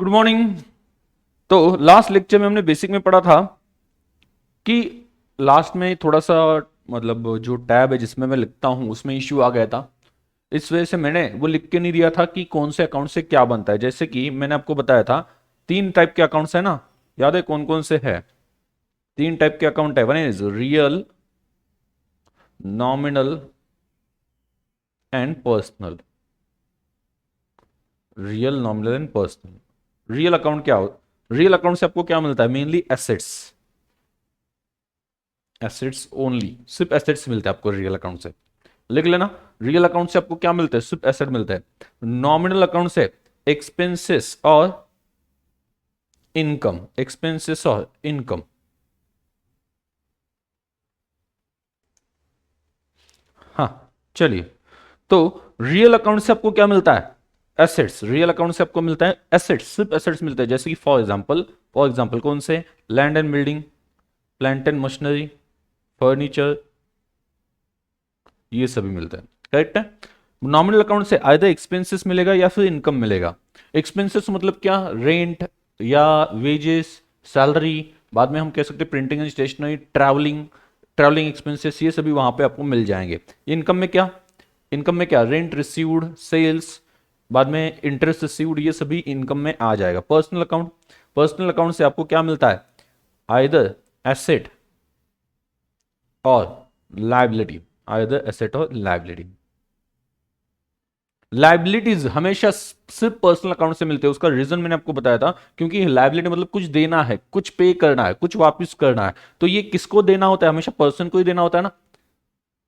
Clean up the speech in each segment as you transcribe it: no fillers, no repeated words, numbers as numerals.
Good morning. तो last lecture में हमने बेसिक में पढ़ा था कि लास्ट में थोड़ा सा मतलब जो टैब है जिसमें मैं लिखता हूं उसमें इश्यू आ गया था। इस वजह से मैंने वो लिख के नहीं दिया था कि कौन से अकाउंट से क्या बनता है। जैसे कि मैंने आपको बताया था 3 टाइप के अकाउंट्स है ना, याद है कौन कौन से है? 3 टाइप के अकाउंट है। One is real, nominal and personal. Real, nominal and personal. Real account क्या हो? रियल अकाउंट से आपको क्या मिलता है? Mainly assets. एसेट्स ओनली, सिर्फ एसेट्स मिलते हैं आपको रियल अकाउंट से। लिख लेना, रियल अकाउंट से आपको क्या मिलता है? सिर्फ एसेट मिलता है। नॉमिनल अकाउंट से एक्सपेंसेस और इनकम, एक्सपेंसेस और इनकम। हाँ, चलिए। तो रियल अकाउंट से आपको क्या मिलता है? एसेट्स। रियल अकाउंट से आपको मिलता है एसेट्स, सिर्फ एसेट्स मिलते हैं। जैसे कि फॉर एग्जांपल कौन से? Land and building, plant and machinery, furniture, ये सभी मिलता है। करेक्ट है। नॉमिनल अकाउंट से आइदर एक्सपेंसेस मिलेगा या फिर इनकम मिलेगा। एक्सपेंसेस मतलब क्या? रेंट या वेजेस, सैलरी, बाद में हम कह सकते हैं printing and stationery, travelling, travelling expenses, ये सभी वहां पे आपको मिल जाएंगे। इनकम में क्या? इनकम में क्या? रेंट रिसीव्ड, सेल्स, बाद में इंटरेस्ट रिसीव्ड, ये सभी इनकम में आ जाएगा। पर्सनल अकाउंट, पर्सनल अकाउंट से आपको क्या मिलता है? आइदर एसेट और लाइबिलिटी, आइदर एसेट और लाइबिलिटी। लाइबिलिटीज हमेशा सिर्फ पर्सनल अकाउंट से मिलते हैं। उसका रीजन मैंने आपको बताया था, क्योंकि लाइबिलिटी मतलब कुछ देना है, कुछ पे करना है, कुछ वापस करना है। तो ये किसको देना होता है? हमेशा पर्सन को ही देना होता है ना।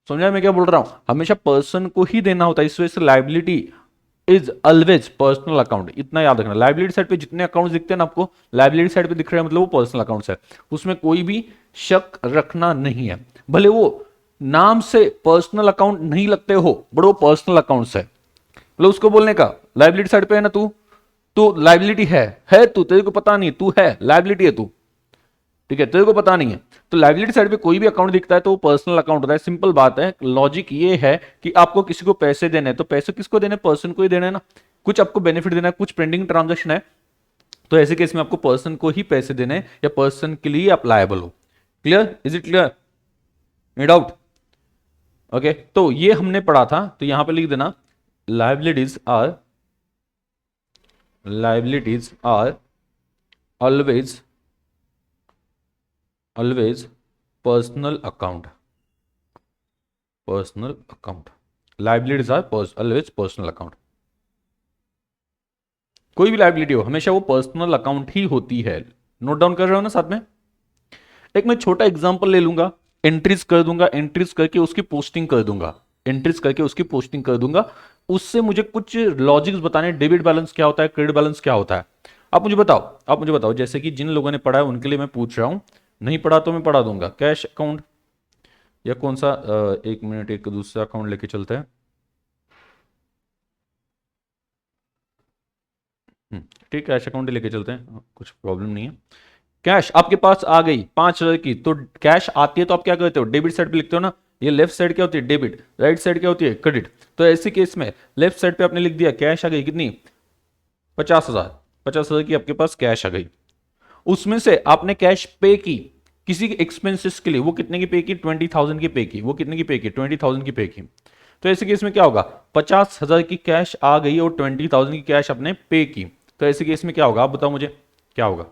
समझा मैं क्या बोल रहा हूं? हमेशा पर्सन को ही देना होता है। इस वजह से liability is always personal account. इतना याद रखना। लाइबिलिटी साइड पे जितने अकाउंट दिखते हैं ना आपको, लाइबिलिटी साइड पे दिख रहे हैं मतलब वो पर्सनल अकाउंट्स है। उसमें कोई भी शक रखना नहीं है। भले वो नाम से पर्सनल अकाउंट नहीं लगते हो, बट वो पर्सनल अकाउंट्स है। मतलब उसको बोलने का लाइबिलिटी साइड पे है ना, तू तो लाइबिलिटी है तू, तेरे को पता नहीं तू है लाइबिलिटी है तू। ठीक है, तेरे को पता नहीं है। तो लाइबिलिटी साइड पे कोई भी अकाउंट दिखता है तो वो पर्सनल अकाउंट होता है। सिंपल बात है। लॉजिक ये है कि आपको किसी को पैसे देने हैं तो पैसे किसको देने? पर्सन को ही देने हैं ना। कुछ आपको बेनिफिट देना है, कुछ पेंडिंग ट्रांजेक्शन है, तो ऐसे केस में आपको पर्सन को ही पैसे देने हैं या पर्सन के लिए आप लायबल हो। Clear? Is it clear? No doubt. Okay, तो ये हमने पढ़ा था, तो यहां पे लिख देना liabilities are always personal account, liabilities are always personal account। कोई भी लाइबिलिटी हो हमेशा वो पर्सनल अकाउंट ही होती है। नोट डाउन कर रहे हो ना साथ में? एक मैं छोटा एग्जांपल ले लूंगा, एंट्रीज कर दूंगा, एंट्रीज करके उसकी पोस्टिंग कर दूंगा, एंट्रीज करके उसकी पोस्टिंग कर दूंगा। उससे मुझे कुछ लॉजिक्स बताने, डेबिट बैलेंस क्या होता है, क्रेडिट बैलेंस क्या होता है। आप मुझे बताओ जैसे कि जिन लोगों ने पढ़ा है उनके लिए मैं पूछ रहा हूं, नहीं पढ़ा तो मैं पढ़ा दूंगा। कैश अकाउंट या कौन सा? एक मिनट, एक दूसरा अकाउंट लेके चलते हैं। ठीक, कैश अकाउंट ही लेके चलते हैं, कुछ प्रॉब्लम नहीं है। कैश आपके पास आ गई 5,000 की, तो कैश आती है तो आप क्या करते हो? डेबिट साइड पे लिखते हो ना। ये लेफ्ट साइड क्या होती है? डेबिट। राइट साइड क्या होती है? क्रेडिट। तो ऐसे केस में लेफ्ट साइड पे आपने लिख दिया कैश आ गई कितनी? 50,000। 50,000 की आपके पास कैश आ गई। उसमें से आपने कैश पे की किसी के एक्सपेंसेस के लिए, वो कितने की पे की? 20,000 की पे की। वो कितने की पे की? 20,000 की पे की। तो ऐसे केस में क्या होगा? 50,000 की कैश आ गई और 20,000 की कैश आपने पे की। तो ऐसे केस में क्या होगा? आप बताओ मुझे क्या होगा?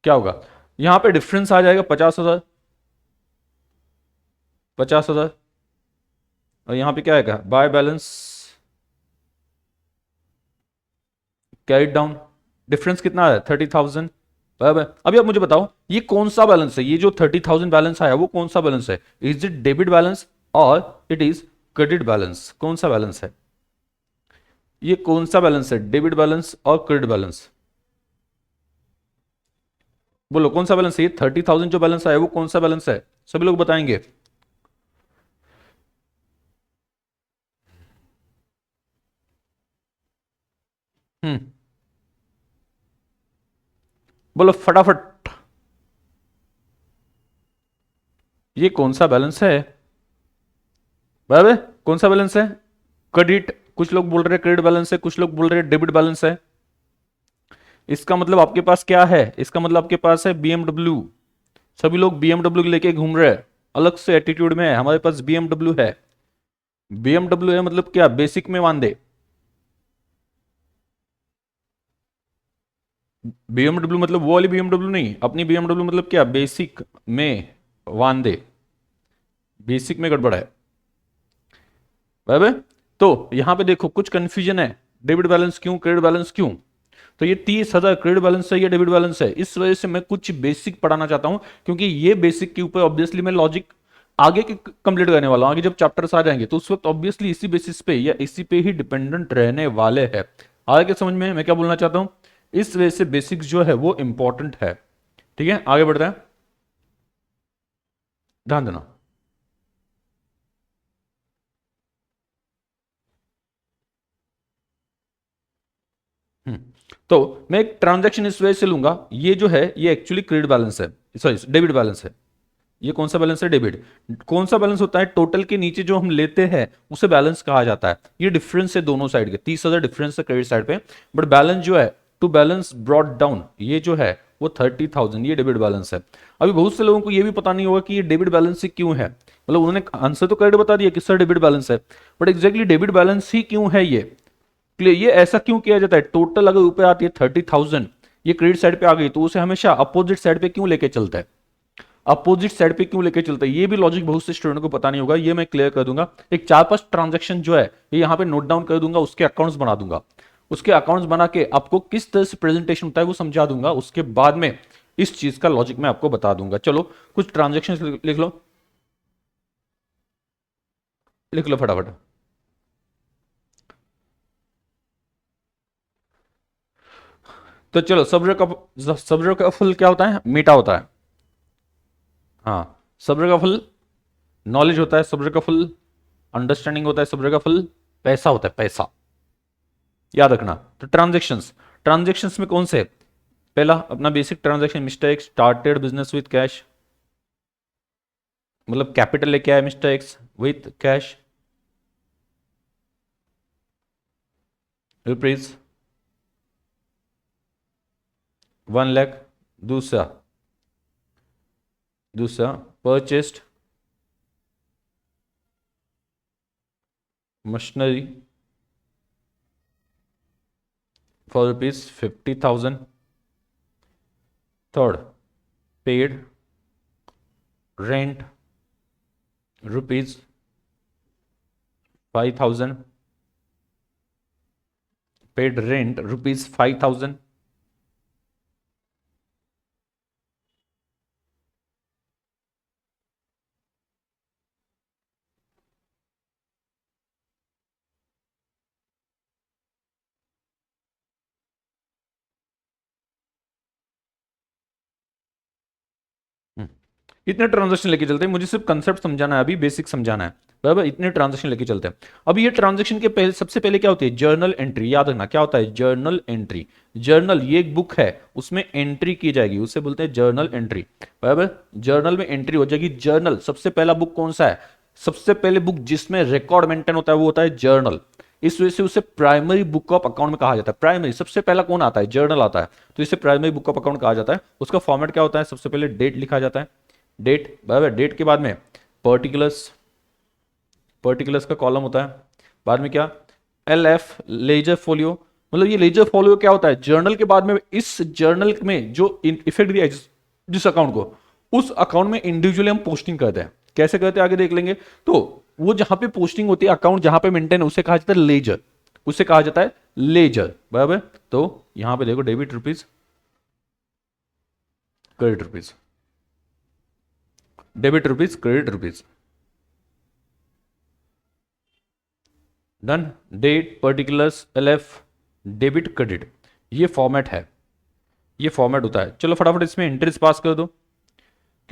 क्या होगा? यहां पे डिफरेंस आ जाएगा 50,000, 50,000, और यहां पे क्या आएगा? By balance carried down. Difference कितना है? 30,000। बराबर। अभी आप मुझे बताओ ये कौन सा बैलेंस है? ये जो 30,000 बैलेंस आया वो कौन सा बैलेंस है? इज इट डेबिट बैलेंस और इट इज क्रेडिट बैलेंस? कौन सा बैलेंस है ये? कौन सा बैलेंस है? डेबिट बैलेंस और क्रेडिट बैलेंस? बोलो कौन सा बैलेंस है? ये 30,000 जो बैलेंस आया वो कौन सा बैलेंस है? सभी लोग बताएंगे। हम्म, बोलो फटाफट। ये कौन सा बैलेंस है? बराबर, कौन सा बैलेंस है? क्रेडिट। कुछ लोग बोल रहे हैं क्रेडिट बैलेंस है, कुछ लोग बोल रहे हैं डेबिट बैलेंस है। इसका मतलब आपके पास क्या है, इसका मतलब आपके पास है BMW। सभी लोग BMW लेके घूम रहे हैं, अलग से एटीट्यूड में है, हमारे पास BMW है। BMW है मतलब क्या, बेसिक में वांदे। BMW मतलब वो वाली BMW नहीं, अपनी BMW मतलब क्या, बेसिक में वांदे, बेसिक में गड़बड़ है। बराबर। तो यहां पे देखो कुछ कंफ्यूजन है, डेबिट बैलेंस क्यों, क्रेडिट बैलेंस क्यों। तो ये 30,000 क्रेडिट बैलेंस है, ये डेबिट बैलेंस है, इस वजह से मैं कुछ बेसिक पढ़ाना चाहता हूं, क्योंकि ये बेसिक के ऊपर ऑब्वियसली मैं लॉजिक आगे के कंप्लीट करने वाला हूं। आगे जब चैप्टर्स आ जाएंगे तो उस वक्त ऑब्वियसली इसी बेसिस पे या इसी पे ही डिपेंडेंट रहने वाले हैं। आगे समझ में मैं क्या बोलना चाहता हूं, इस वजह से बेसिक्स जो है वो इंपॉर्टेंट है। ठीक है, आगे बढ़ते हैं, ध्यान देना। हम्म, तो मैं एक ट्रांजैक्शन इस वजह से लूंगा, ये जो है ये एक्चुअली क्रेडिट बैलेंस है, सॉरी डेबिट बैलेंस है। ये कौन सा बैलेंस है, डेबिट। कौन सा बैलेंस होता है, टोटल के नीचे जो हम लेते हैं उसे बैलेंस कहा जाता है। ये डिफरेंस है दोनों साइड के, 30,000 डिफरेंस है क्रेडिट साइड पे, बट बैलेंस जो है टू बैलेंस ब्रॉट डाउन, ये जो है वो 30,000, ये डेबिट बैलेंस है। अभी बहुत से लोगों को ये भी पता नहीं होगा कि ये डेबिट बैलेंस ही क्यों है, मतलब उन्होंने आंसर तो क्रेडिट बता दिया कि सर डेबिट बैलेंस है, बट एग्जैक्टली डेबिट बैलेंस ही क्यों है ये, क्लियर, ये ऐसा क्यों किया जाता है। टोटल अगर ऊपर आती है 30,000, ये क्रेडिट साइड पे आ गई, तो उसे हमेशा अपोजिट साइड पे क्यों लेके चलता है, अपोजिट साइड पे क्यों लेके चलता है, ये भी लॉजिक बहुत से स्टूडेंट को पता नहीं होगा, ये मैं क्लियर कर दूंगा। एक 4-5 ट्रांजेक्शन जो है ये यहां पे नोट डाउन कर दूंगा, उसके अकाउंट्स बना दूंगा, उसके अकाउंट्स बना के आपको किस तरह से प्रेजेंटेशन होता है वो समझा दूंगा, उसके बाद में इस चीज का लॉजिक मैं आपको बता दूंगा। चलो कुछ ट्रांजेक्शन लिख लो, लिख लो फटाफट। तो चलो, सब्र का फल क्या होता है, मीठा होता है। हाँ, सब्र का फल नॉलेज होता है, सब्र का फल अंडरस्टैंडिंग होता है, सब्र का फल पैसा होता है, पैसा, याद रखना। तो ट्रांजेक्शन्स, ट्रांजेक्शन्स में कौन से, पहला अपना basic transaction mister x started business with cash, मतलब कैपिटल लेके आया mister x with cash, rupees 1 lakh. दूसरा, दूसरा purchased machinery for rupees 50,000। Third, paid rent rupees 5,000, paid rent rupees 5,000। इतने ट्रांजेक्शन लेके चलते हैं, मुझे सिर्फ कंसेप्ट समझाना है, अभी बेसिक समझाना है, बराबर। इतने ट्रांजेक्शन लेके चलते हैं। अब ये ट्रांजेक्शन के पहले, सबसे पहले क्या होती है, जर्नल एंट्री, याद रखना क्या होता है, जर्नल एंट्री। जर्नल ये एक बुक है, उसमें एंट्री की जाएगी, उसे बोलते हैं जर्नल एंट्री, बराबर। जर्नल में एंट्री हो जाएगी। जर्नल सबसे पहला बुक कौन सा है, सबसे पहले बुक जिसमें रिकॉर्ड मेंटेन होता है वो होता है जर्नल। इस वजह से उसे प्राइमरी बुक ऑफ अकाउंट में कहा जाता है। प्राइमरी सबसे पहला कौन आता है, जर्नल आता है, तो इसे प्राइमरी बुक ऑफ अकाउंट कहा जाता है। उसका फॉर्मेट क्या होता है, सबसे पहले डेट लिखा जाता है, डेट, बराबर। डेट के बाद में पर्टिकुलर्स, पर्टिकुलर्स का कॉलम होता है, बाद में क्या, LF लेजर फोलियो, मतलब ये लेजर फोलियो क्या होता है, जर्नल के बाद में इस जर्नल में जो इफेक्ट दिया है जिस अकाउंट को, उस अकाउंट में इंडिविजुअली हम पोस्टिंग करते हैं। कैसे करते हैं आगे देख लेंगे। तो वो जहां पे पोस्टिंग होती है, अकाउंट जहां पे मेंटेन, उसे कहा जाता है लेजर, उसे कहा जाता है लेजर, बराबर। तो यहां पे देखो, debit rupees, credit rupees, debit rupees, credit rupees, done. Date, particulars, LF, debit, credit, ये फॉर्मेट है, ये फॉर्मेट होता है। चलो फटाफट इसमें इंटरेस्ट पास कर दो,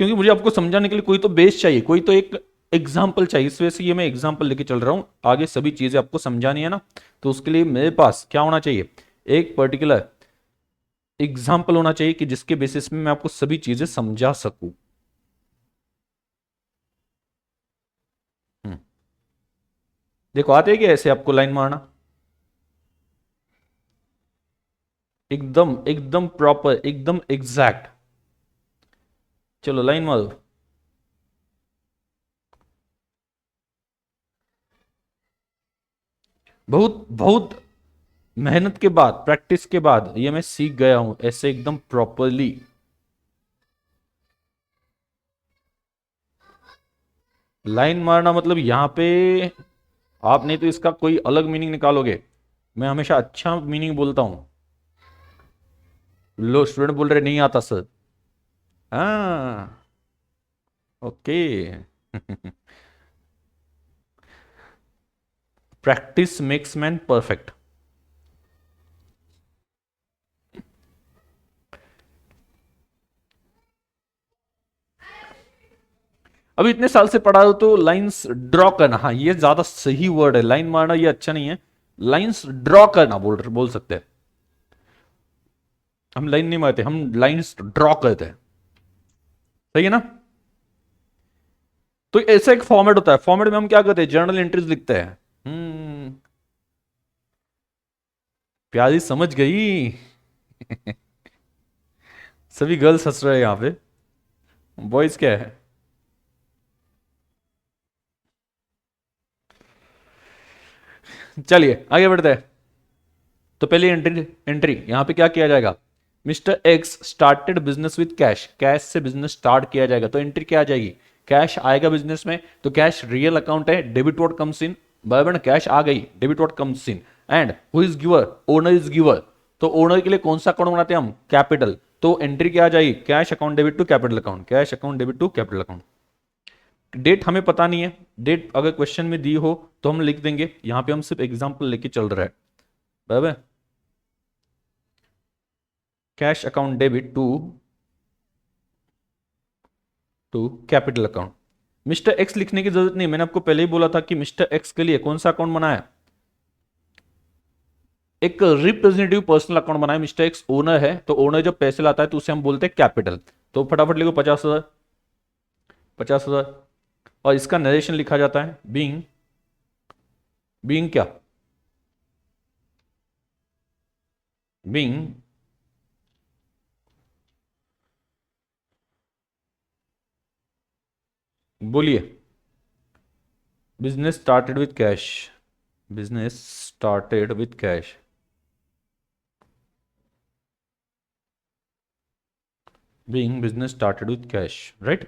क्योंकि मुझे आपको समझाने के लिए कोई तो बेस चाहिए, कोई तो एक एग्जाम्पल चाहिए, इस वजह से ये मैं एग्जाम्पल लेके चल रहा हूं। आगे सभी चीजें आपको समझानी है ना, तो उसके लिए मेरे पास क्या होना चाहिए, एक पर्टिकुलर एग्जाम्पल होना चाहिए कि जिसके बेसिस में मैं आपको सभी चीजें समझा सकूं। हम्म, देखो आते हैं कि ऐसे आपको लाइन मारना, एकदम एकदम प्रॉपर, एकदम एग्जैक्ट। चलो लाइन मारो। बहुत बहुत मेहनत के बाद, प्रैक्टिस के बाद ये मैं सीख गया हूं ऐसे एकदम प्रॉपरली। लाइन मारना मतलब यहां पे आप नहीं तो इसका कोई अलग मीनिंग निकालोगे। मैं हमेशा अच्छा मीनिंग बोलता हूं। लो स्टूडेंट बोल रहे नहीं आता सर। हाँ। Okay. Practice makes man perfect. अभी इतने साल से पढ़ा हो तो लाइंस ड्रॉ करना, हाँ ये ज्यादा सही वर्ड है, लाइन मारना ये अच्छा नहीं है। लाइंस ड्रॉ करना बोल सकते हैं। हम लाइन नहीं मारते, हम लाइंस ड्रॉ करते हैं। सही है ना। तो ऐसा एक फॉर्मेट होता है, फॉर्मेट में हम क्या करते हैं, जर्नल एंट्रीज लिखते हैं। हम्म। प्यारी समझ गई। सभी गर्ल्स हंस रहे हैं यहां पे। बॉयज क्या है। चलिए आगे बढ़ते हैं। तो पहले एंट्री, एंट्री यहां पे क्या किया जाएगा, mister x started business with cash, cash से बिजनेस स्टार्ट किया जाएगा, तो एंट्री क्या आ जाएगी, कैश आएगा बिजनेस में, तो कैश रियल अकाउंट है, डेबिट वॉट कम्स इन, बराबर ना, कैश आ गई, debit what comes in, and who is giver, owner is giver, तो ओनर के लिए कौन सा अकाउंट बनाते हैं हम, कैपिटल, तो एंट्री क्या आ जाएगी, cash account debit to capital account, cash account debit to capital account. Date हमें पता नहीं है, डेट अगर क्वेश्चन में दी हो तो हम लिख देंगे, यहां पे हम सिर्फ एग्जांपल लेके चल रहे हैं, बराबर। Cash account debit to capital account. Mister X लिखने की जरूरत नहीं, मैंने आपको पहले ही बोला था कि मिस्टर एक्स के लिए कौन सा अकाउंट बनाया, एक रिप्रेजेंटेटिव पर्सनल अकाउंट बनाया, मिस्टर एक्स ओनर है, तो ओनर जब पैसे लाता है तो उसे हम बोलते हैं कैपिटल, तो फटाफट लिखो 50,000, 50,000। और इसका नरेशन लिखा जाता है बीइंग, बीइंग क्या, बीइंग, बोलिए, business started with cash, business started with cash, being business started with cash, right.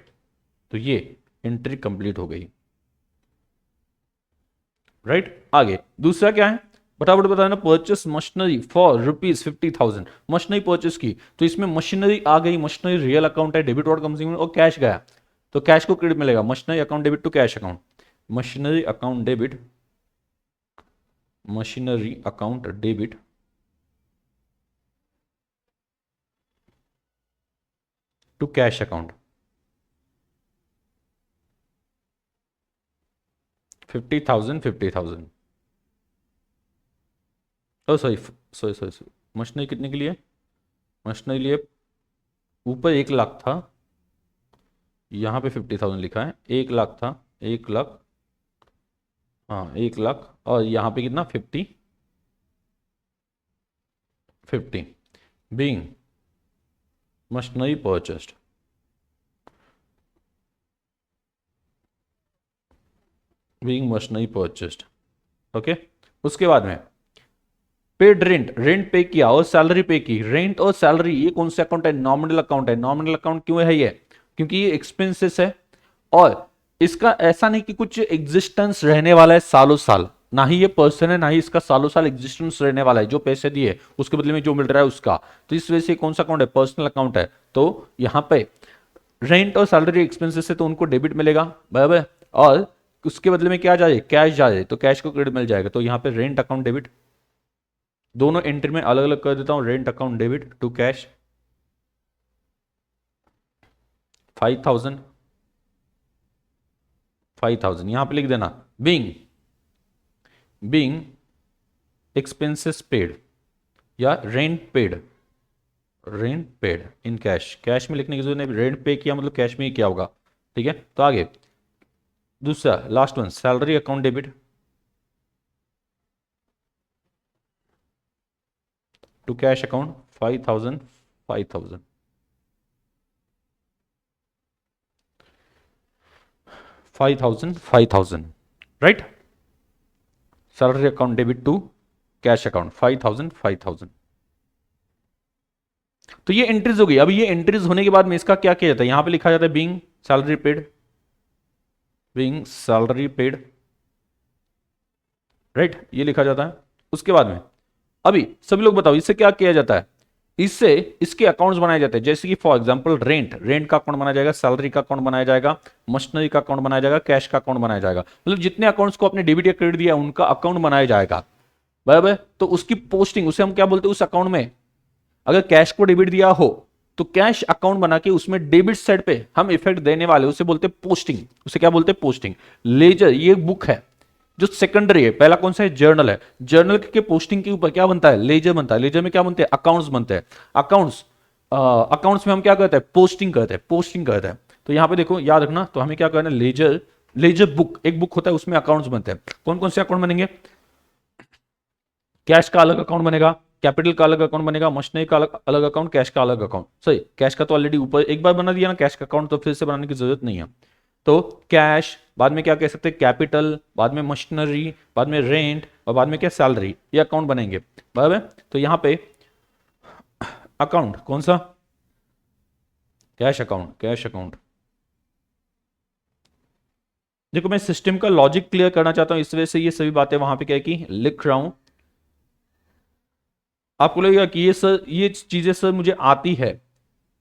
तो ये एंट्री कंप्लीट हो गई, राइट। आगे दूसरा क्या है, फटाफट बताना, purchase machinery for ₹50,000, machinery purchase की, तो इसमें मशीनरी आ गई, मशीनरी रियल अकाउंट है, डेबिट और कंज्यूमर, और कैश गया, तो कैश को क्रेडिट मिलेगा, machinery account debit to cash account, machinery account debit, machinery account debit to cash account, 50,000, 50,000, oh sorry sorry sorry sorry, machinery कितने के लिए, मशीनरी लिए ऊपर 1 लाख था, यहाँ पे 50,000 लिखा है, 1 लाख था, 1 लाख, हाँ 1 लाख, और यहाँ पे कितना 50, 50, being machinery purchased, being machinery purchased, okay. उसके बाद में पेड रेंट, रेंट पे किया और सैलरी पे की, रेंट और सैलरी ये कौन से अकाउंट है, नॉमिनल अकाउंट है, नॉमिनल अकाउंट क्यों है ये, क्योंकि ये एक्सपेंसेस है, और इसका ऐसा नहीं कि कुछ एग्जिस्टेंस रहने वाला है सालों साल, ना ही ये पर्सन है, ना ही इसका सालों साल एग्जिस्टेंस रहने वाला है, जो पैसे दिए उसके बदले में जो मिल रहा है उसका, तो इस वजह से कौन सा अकाउंट है, पर्सनल अकाउंट है, तो यहां पे रेंट और सैलरी एक्सपेंसेस है तो उनको डेबिट मिलेगा, बराबर, और उसके बदले में क्या जाए, कैश जाए, तो कैश को क्रेडिट मिल जाएगा, तो यहां पे रेंट अकाउंट डेबिट, दोनों एंट्री में अलग अलग कर देता हूं, rent account debit to cash 5,000, 5,000 यहां पे लिख देना, बीइंग, बीइंग एक्सपेंसेस पेड या rent paid, rent paid in cash, cash में लिखने की जरूरत नहीं, रेंट पे किया मतलब कैश में ही किया होगा, ठीक है। तो आगे दूसरा last one, salary account debit to cash account 5,000 5,000 5,000 5,000 right. Salary account debit to cash account 5,000 5,000। तो ये एंट्रीज हो गई। अब ये एंट्रीज होने के बाद में इसका क्या किया जाता है, यहां पे लिखा जाता है being salary paid, being salary paid, right, ये लिखा जाता है। उसके बाद में अभी सभी लोग बताओ इससे क्या किया जाता है, इससे इसके अकाउंट्स बनाए जाते हैं। जैसे कि फॉर एग्जांपल रेंट, रेंट का अकाउंट बनाया जाएगा, सैलरी का अकाउंट बनाया जाएगा, मशीनरी का अकाउंट बनाया जाएगा, कैश का अकाउंट बनाया जाएगा। मतलब जितने अकाउंट्स को आपने डेबिट या क्रेडिट दिया उनका अकाउंट बनाया जाएगा, बराबर। तो उसकी पोस्टिंग, उसे हम क्या बोलते हैं, उस अकाउंट में अगर कैश को डेबिट दिया हो तो कैश अकाउंट बना के उसमें डेबिट साइड पे हम इफेक्ट देने वाले उसे बोलते हैं पोस्टिंग। उसे क्या बोलते हैं, पोस्टिंग। लेजर ये बुक है जो सेकेंडरी है, पहला कौन सा है, जर्नल है। जर्नल के पोस्टिंग के ऊपर क्या बनता है, लेजर बनता है। लेजर में क्या बनते हैं, अकाउंट्स बनते हैं। अकाउंट्स में हम क्या करते हैं, पोस्टिंग करते हैं, पोस्टिंग करते हैं। तो यहां पे देखो याद रखना, तो हमें क्या करना है, लेजर, लेजर बुक एक बुक होता है, उसमें अकाउंट्स बनते हैं। कौन कौन से अकाउंट बनेंगे, कैश का अलग अकाउंट बनेगा, कैपिटल का अलग अकाउंट बनेगा, मशीनरी का अलग अलग अकाउंट, कैश का अलग अकाउंट। सही, कैश का तो ऑलरेडी ऊपर एक बार बना दिया ना कैश का अकाउंट, तो फिर से बनाने की जरूरत नहीं है। तो कैश, बाद में क्या कह सकते हैं, कैपिटल, बाद में मशीनरी, बाद में रेंट, और बाद में क्या, सैलरी, ये अकाउंट बनेंगे, बराबर। तो यहां पे अकाउंट कौन सा, कैश अकाउंट, कैश अकाउंट। देखो मैं सिस्टम का लॉजिक क्लियर करना चाहता हूं, इस वजह से ये सभी बातें वहां पे क्या की लिख रहा हूं। आपको लगेगा कि ये चीजें सर मुझे आती है,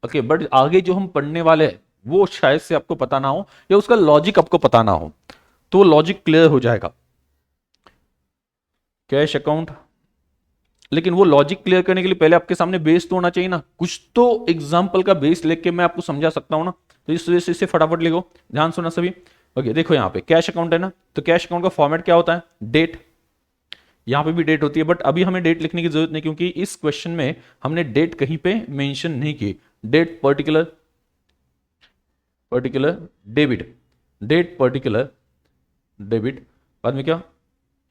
ओके, बट आगे जो हम पढ़ने वाले हैं वो शायद से आपको पता ना हो, या उसका लॉजिक आपको पता ना हो, तो लॉजिक क्लियर हो जाएगा। कैश अकाउंट, लेकिन वो लॉजिक क्लियर करने के लिए पहले आपके सामने बेस तो होना चाहिए ना, कुछ तो एग्जाम्पल का बेस लेके मैं आपको समझा सकता हूं ना। तो इस वजह से इसे फटाफट लिखो, ध्यान सुना सभी। ओके देखो यहां पे कैश अकाउंट है ना, तो कैश अकाउंट का फॉर्मेट क्या होता है, डेट। यहां पे भी डेट होती है, बट अभी हमें डेट लिखने की जरूरत नहीं, क्योंकि इस क्वेश्चन में हमने डेट कहीं पे मेंशन नहीं की। Date particular, particular debit, date particular debit, बाद में क्या,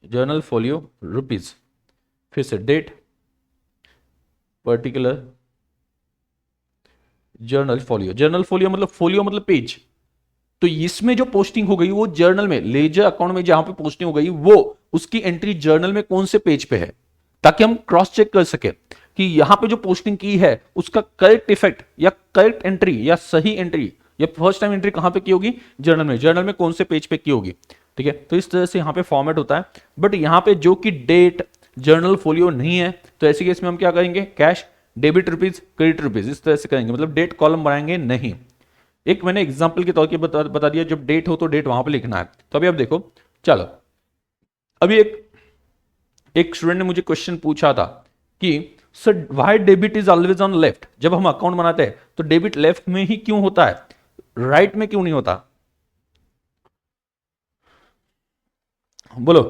जर्नल फोलियो रुपीज, फिर से date particular journal folio. Journal folio मतलब, फोलियो मतलब पेज। तो इसमें जो पोस्टिंग हो गई वो जर्नल में, लेजर अकाउंट में जहां पे पोस्टिंग हो गई वो उसकी एंट्री जर्नल में कौन से पेज पे है, ताकि हम क्रॉस चेक कर सके कि यहां पे जो पोस्टिंग की है उसका करेक्ट इफेक्ट या करेक्ट एंट्री या सही एंट्री या फर्स्ट टाइम एंट्री कहां पे की होगी, जर्नल में। जर्नल में कौन से पेज पे की होगी, ठीक है। तो इस तरह से यहां पे फॉर्मेट होता है। बट यहां पे जो कि डेट जर्नल फोलियो नहीं है, तो ऐसे केस में हम क्या करेंगे, cash debit rupees credit rupees, इस तरह से करेंगे। मतलब डेट कॉलम बनाएंगे नहीं। एक मैंने एग्जांपल के तौर पे बता दिया, जब डेट हो तो डेट वहां पे लिखना है। तो अभी आप देखो, चलो अभी एक स्टूडेंट ने मुझे क्वेश्चन पूछा था कि sir why debit is always on left, जब हम अकाउंट बनाते हैं तो डेबिट लेफ्ट में ही क्यों होता है, राइट में क्यों नहीं होता, बोलो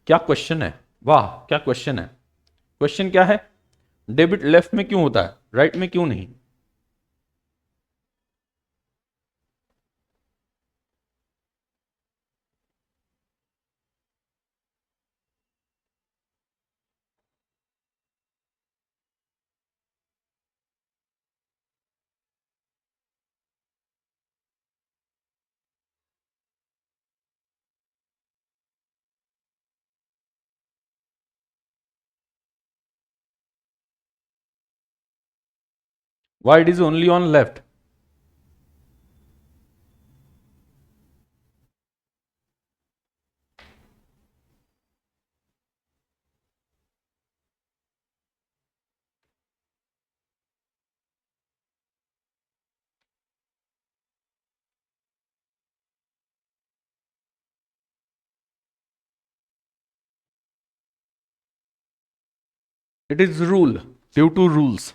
क्या क्वेश्चन है, वाह क्या क्वेश्चन है। क्वेश्चन क्या है, डेबिट लेफ्ट में क्यों होता है, राइट में क्यों नहीं। Why it is only on left? It is rule, due to rules.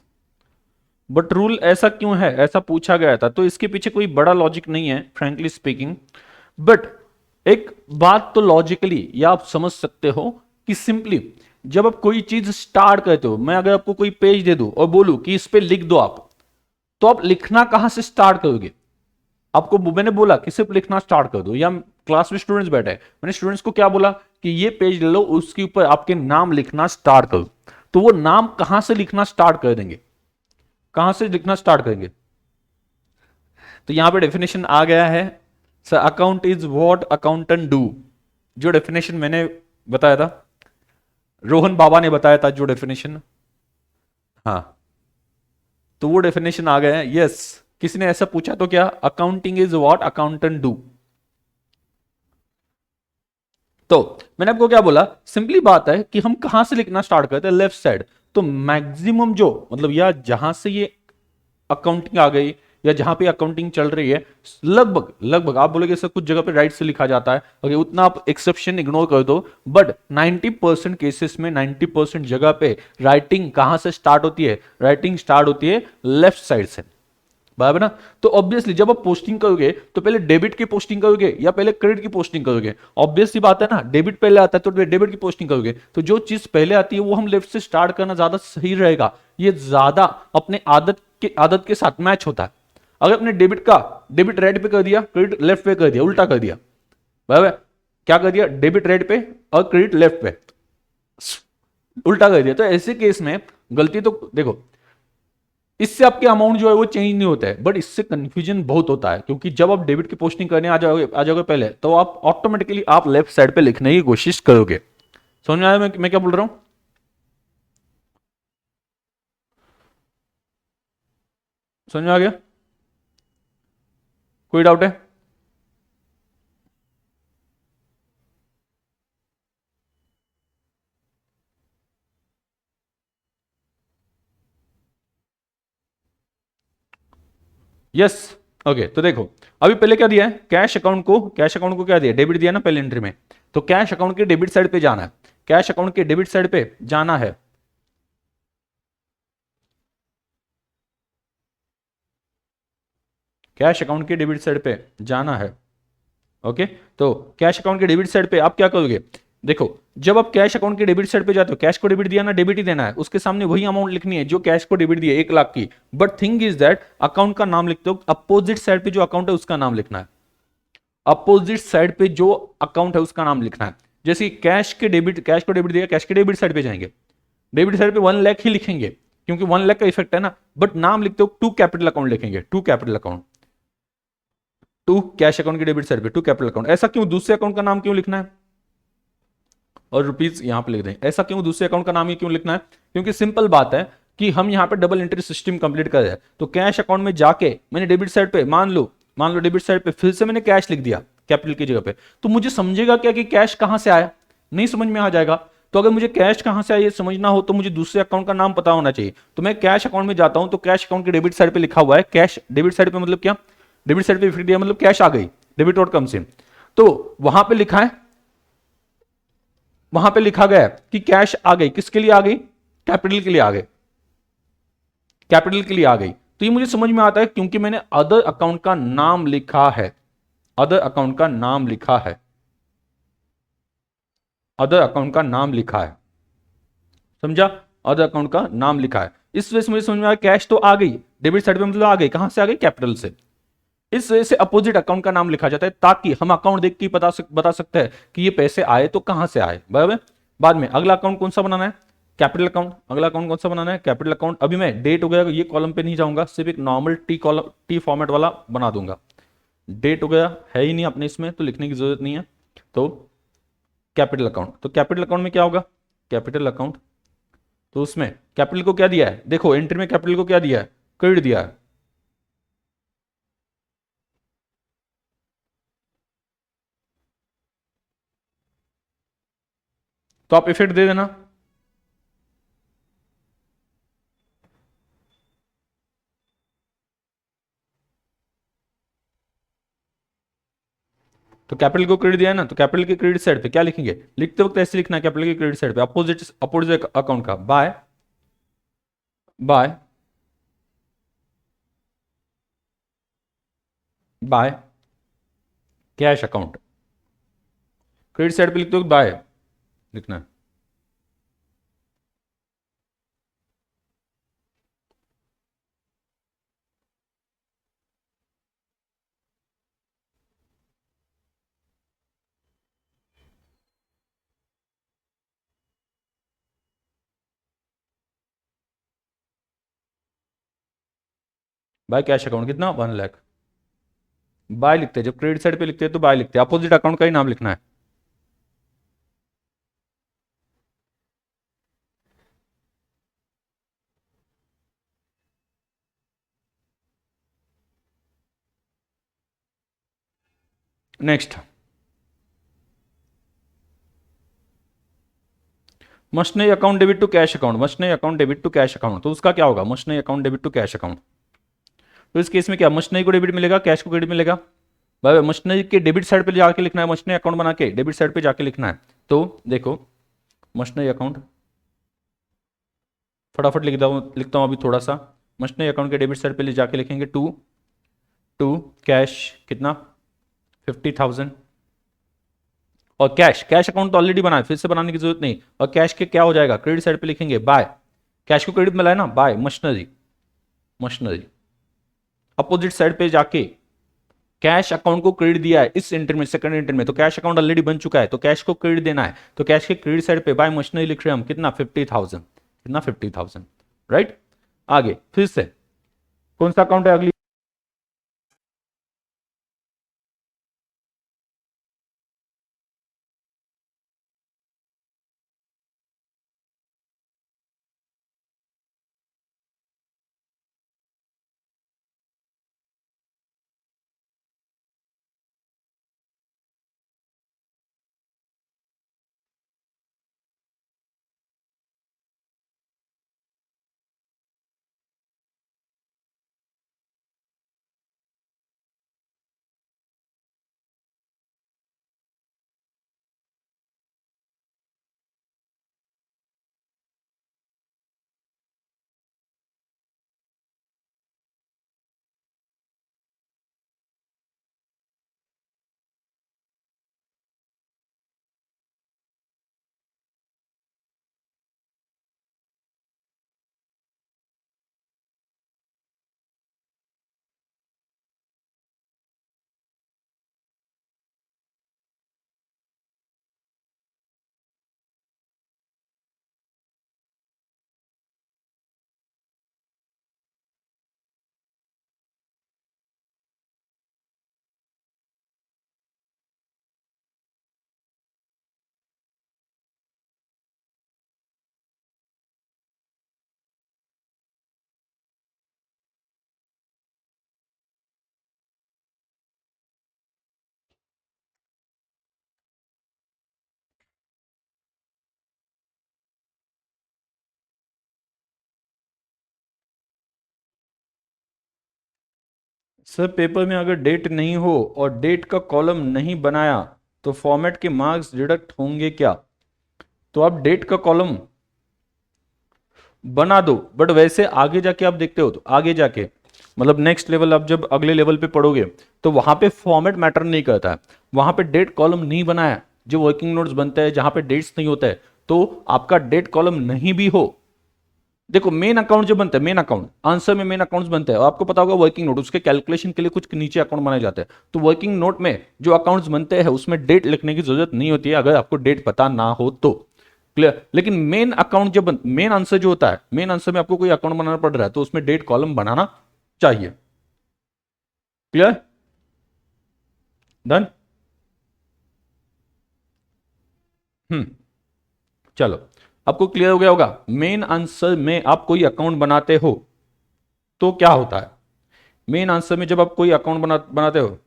But rule ऐसा क्यों है, ऐसा पूछा गया था, तो इसके पीछे कोई बड़ा लॉजिक नहीं है फ्रेंकली स्पीकिंग। बट एक बात तो लॉजिकली या आप समझ सकते हो कि सिंपली जब आप कोई चीज स्टार्ट करते हो, मैं अगर आपको कोई पेज दे दूं और बोलूं कि इस पे लिख दो आप, तो आप लिखना कहां से स्टार्ट करोगे। आपको मैंने बोला कि सिर्फ लिखना स्टार्ट कर दो, या क्लास में स्टूडेंट्स बैठे हैं, मैंने स्टूडेंट्स को क्या बोला कि ये पेज ले लो, उसके ऊपर आपके नाम लिखना स्टार्ट करो। तो वो नाम कहां से लिखना स्टार्ट कर देंगे, कहां से लिखना स्टार्ट करेंगे? तो यहां पे डेफिनेशन आ गया है, sir account is what accountant do, जो डेफिनेशन मैंने बताया था, रोहन बाबा ने बताया था जो डेफिनेशन। हाँ, तो वो डेफिनेशन आ गया है। यस, किसी ने ऐसा पूछा तो क्या, accounting is what accountant do. तो मैंने आपको क्या बोला, सिंपली बात है कि हम कहां से लिखना स्टार्ट करते हैं, लेफ्ट साइड। तो मैक्सिमम जो मतलब या जहां से ये अकाउंटिंग आ गई या जहां पे अकाउंटिंग चल रही है, लगभग लगभग आप बोलोगे सर कुछ जगह पे राइट से लिखा जाता है, ओके उतना आप एक्सेप्शन इग्नोर कर दो, बट 90% केसेस में 90% जगह पे राइटिंग कहां से स्टार्ट होती है, राइटिंग स्टार्ट होती है लेफ्ट साइड से, बराबर ना। तो ऑब्वियसली जब आप पोस्टिंग करोगे तो पहले डेबिट की पोस्टिंग करोगे या पहले क्रेडिट की पोस्टिंग करोगे, ऑब्वियस सी बात है ना, डेबिट पहले आता है तो डेबिट की पोस्टिंग करोगे, तो जो चीज पहले आती है वो हम लेफ्ट से स्टार्ट करना ज्यादा सही रहेगा, ये ज्यादा अपने आदत के साथ मैच होता है। अगर अपने डेबिट राइट पे कर दिया, क्रेडिट लेफ्ट पे कर दिया, उल्टा कर दिया, बराबर, क्या कर दिया, डेबिट राइट पे और क्रेडिट लेफ्ट पे, उल्टा कर दिया, तो ऐसे केस में गलती तो देखो, इससे आपके अमाउंट जो है वो चेंज नहीं होता है, बट इससे कंफ्यूजन बहुत होता है, क्योंकि जब आप डेबिट की पोस्टिंग करने आ जाओगे पहले, तो आप ऑटोमेटिकली आप लेफ्ट साइड पे लिखने की कोशिश करोगे। समझ में आया मैं क्या बोल रहा हूं? समझ में आ गया? कोई डाउट है? यस। ओके, तो देखो, अभी पहले क्या दिया है, कैश अकाउंट को क्या दिया, डेबिट दिया ना पहले एंट्री में, तो कैश अकाउंट के डेबिट साइड पे जाना है, कैश अकाउंट के डेबिट साइड पे जाना है, कैश अकाउंट के डेबिट साइड पे जाना है। ओके, तो कैश अकाउंट के डेबिट साइड पे आप क्या करोगे, देखो, जब आप कैश अकाउंट के डेबिट साइड पे जाते हो, कैश को डेबिट दिया ना, डेबिट ही देना है, उसके सामने वही अमाउंट लिखनी है जो कैश को डेबिट दिया 1 लाख की, but thing is that account का नाम लिखते हो, अपोजिट साइड पे जो अकाउंट है उसका नाम लिखना है, अपोजिट साइड पे जो अकाउंट है उसका नाम लिखना है। जैसे कैश को डेबिट दिया, कैश के डेबिट साइड पे जाएंगे, डेबिट साइड पे 1 लाख ही लिखेंगे, क्योंकि 1 लाख का इफेक्ट है ना, बट नाम लिखते हो टू कैपिटल अकाउंट लिखेंगे, to capital account, to cash account के डेबिट साइड पे टू कैपिटल अकाउंट, ऐसा क्यों, दूसरे अकाउंट का नाम क्यों लिखना है, और रुपीज यहां पे लिख दें, ऐसा क्यों दूसरे अकाउंट का नाम ही क्यों लिखना है, क्योंकि सिंपल बात है कि हम यहां पे डबल एंट्री सिस्टम कंप्लीट कर रहे हैं, तो कैश अकाउंट में जाके मैंने डेबिट साइड पे मान लो डेबिट साइड पे फिर से मैंने कैश लिख दिया कैपिटल की जगह पे, तो मुझे समझेगा क्या कि कैश कहां से आया, नहीं समझ में आ जाएगा। तो अगर मुझे कैश कहां से आया ये समझना हो तो मुझे दूसरे अकाउंट का नाम पता होना चाहिए, तो मैं कैश अकाउंट में जाता हूं, तो कैश अकाउंट के डेबिट साइड पे लिखा हुआ है कैश, डेबिट साइड पे मतलब क्या, डेबिट साइड पे इफेक्ट दिया मतलब कैश आ गई, डेबिट और कम से, तो वहां पे लिखा है, वहां पे लिखा गया है कि कैश आ गई, किसके लिए आ गई, कैपिटल के लिए आ गई, कैपिटल के लिए आ गई, तो ये मुझे समझ में आता है क्योंकि मैंने अदर अकाउंट का नाम लिखा है, अदर अकाउंट का नाम लिखा है, अदर अकाउंट का नाम लिखा है, समझा, अदर अकाउंट का नाम लिखा है, इस वजह से मुझे समझ में आया कैश तो आ गई, डेबिट साइड पे मतलब आ गई, कहां से आ गई, कैपिटल से, इस वजह से अपोजिट अकाउंट का नाम लिखा जाता है, ताकि हम अकाउंट देख के ही बता सकते हैं कि ये पैसे आए तो कहां से आए, बराबर। बाद में अगला अकाउंट कौन सा बनाना है, कैपिटल अकाउंट, अगला अकाउंट कौन सा बनाना है, कैपिटल अकाउंट, अभी मैं डेट हो गया ये कॉलम पे नहीं जाऊंगा, सिर्फ एक normal T column, T format वाला बना दूंगा, डेट हो गया है ही नहीं अपने इसमें तो लिखने की जरूरत नहीं है, तो कैपिटल अकाउंट, तो कैपिटल अकाउंट में क्या होगा, कैपिटल अकाउंट, तो उसमें कैपिटल को क्या दिया है, देखो एंट्री में कैपिटल को क्या दिया है, क्रेडिट दिया है, तो आप इफेक्ट दे देना, तो कैपिटल को क्रेडिट दिया है ना, तो कैपिटल के क्रेडिट साइड पे क्या लिखेंगे, लिखते वक्त ऐसे लिखना है, कैपिटल के क्रेडिट साइड पे अपोजिट अकाउंट का by, bye, by cash account, credit side पे लिखते वक्त बाय लिखना है। बाय कैश अकाउंट कितना 1 लाख। बाय लिखते हैं, जब क्रेडिट साइड पे लिखते हैं तो बाय लिखते हैं, अपोजिट अकाउंट का ही नाम लिखना है। नेक्स्ट, मस्ट नहीं account debit to cash account, must नहीं account debit to cash account, तो उसका क्या होगा, मस्ट नहीं account debit to cash account. तो इस केस में क्या, मस्ट नहीं को डेबिट मिलेगा, कैश को क्रेडिट मिलेगा। भाई मस्ट नहीं के डेबिट साइड पे जाके लिखना है, मस्ट नहीं अकाउंट बना के डेबिट साइड पे जाके लिखना है। तो देखो मस्ट नहीं अकाउंट, फटाफट लिखता हूं अभी थोड़ा सा। मस्ट नहीं अकाउंट के डेबिट साइड पे ले जाके लिखेंगे टू टू कैश कितना 50,000। और कैश, कैश अकाउंट तो ऑलरेडी बना है, फिर से बनाने की जरूरत नहीं। और कैश के क्या हो जाएगा, क्रेडिट साइड पे लिखेंगे बाय, कैश को क्रेडिट मिला है ना, bye machinery. Machinery opposite side पे जाके कैश अकाउंट को क्रेडिट दिया है इस एंट्री में, सेकंड एंट्री में, तो कैश अकाउंट ऑलरेडी बन चुका है, तो कैश को क्रेडिट देना है, तो कैश के क्रेडिट साइड पे बाय मशीनरी लिख रहे हैं हम, कितना 50,000, कितना 50,000, राइट। आगे फिर से कौन सा अकाउंट है अगली, सर पेपर में अगर डेट नहीं हो और डेट का कॉलम नहीं बनाया तो फॉर्मेट के मार्क्स डिडक्ट होंगे क्या। तो आप डेट का कॉलम बना दो, बट वैसे आगे जाके आप देखते हो तो आगे जाके मतलब नेक्स्ट लेवल, आप जब अगले लेवल पे पढ़ोगे तो वहां पे फॉर्मेट मैटर नहीं करता है, वहां पे डेट कॉलम नहीं बनाया, जो वर्किंग नोट्स बनते हैं जहां पे डेट्स नहीं होता है, तो आपका डेट कॉलम नहीं भी हो, देखो मेन अकाउंट जो बनता है, मेन अकाउंट आंसर में मेन अकाउंट्स बनते हैं, और आपको पता होगा वर्किंग नोट, उसके कैलकुलेशन के लिए कुछ नीचे अकाउंट बनाए जाते हैं, तो वर्किंग नोट में जो अकाउंट्स बनते हैं उसमें डेट लिखने की जरूरत नहीं होती है अगर आपको डेट पता ना हो तो। क्लियर। लेकिन मेन अकाउंट जब मेन आंसर जो होता है, मेन आंसर में आपको कोई अकाउंट बनाना पड़ रहा है तो उसमें डेट कॉलम बनाना चाहिए। Clear, done. चलो, आपको क्लियर हो गया होगा, मेन आंसर में आप कोई अकाउंट बनाते हो तो क्या होता है, मेन आंसर में जब आप कोई अकाउंट बनाते हो,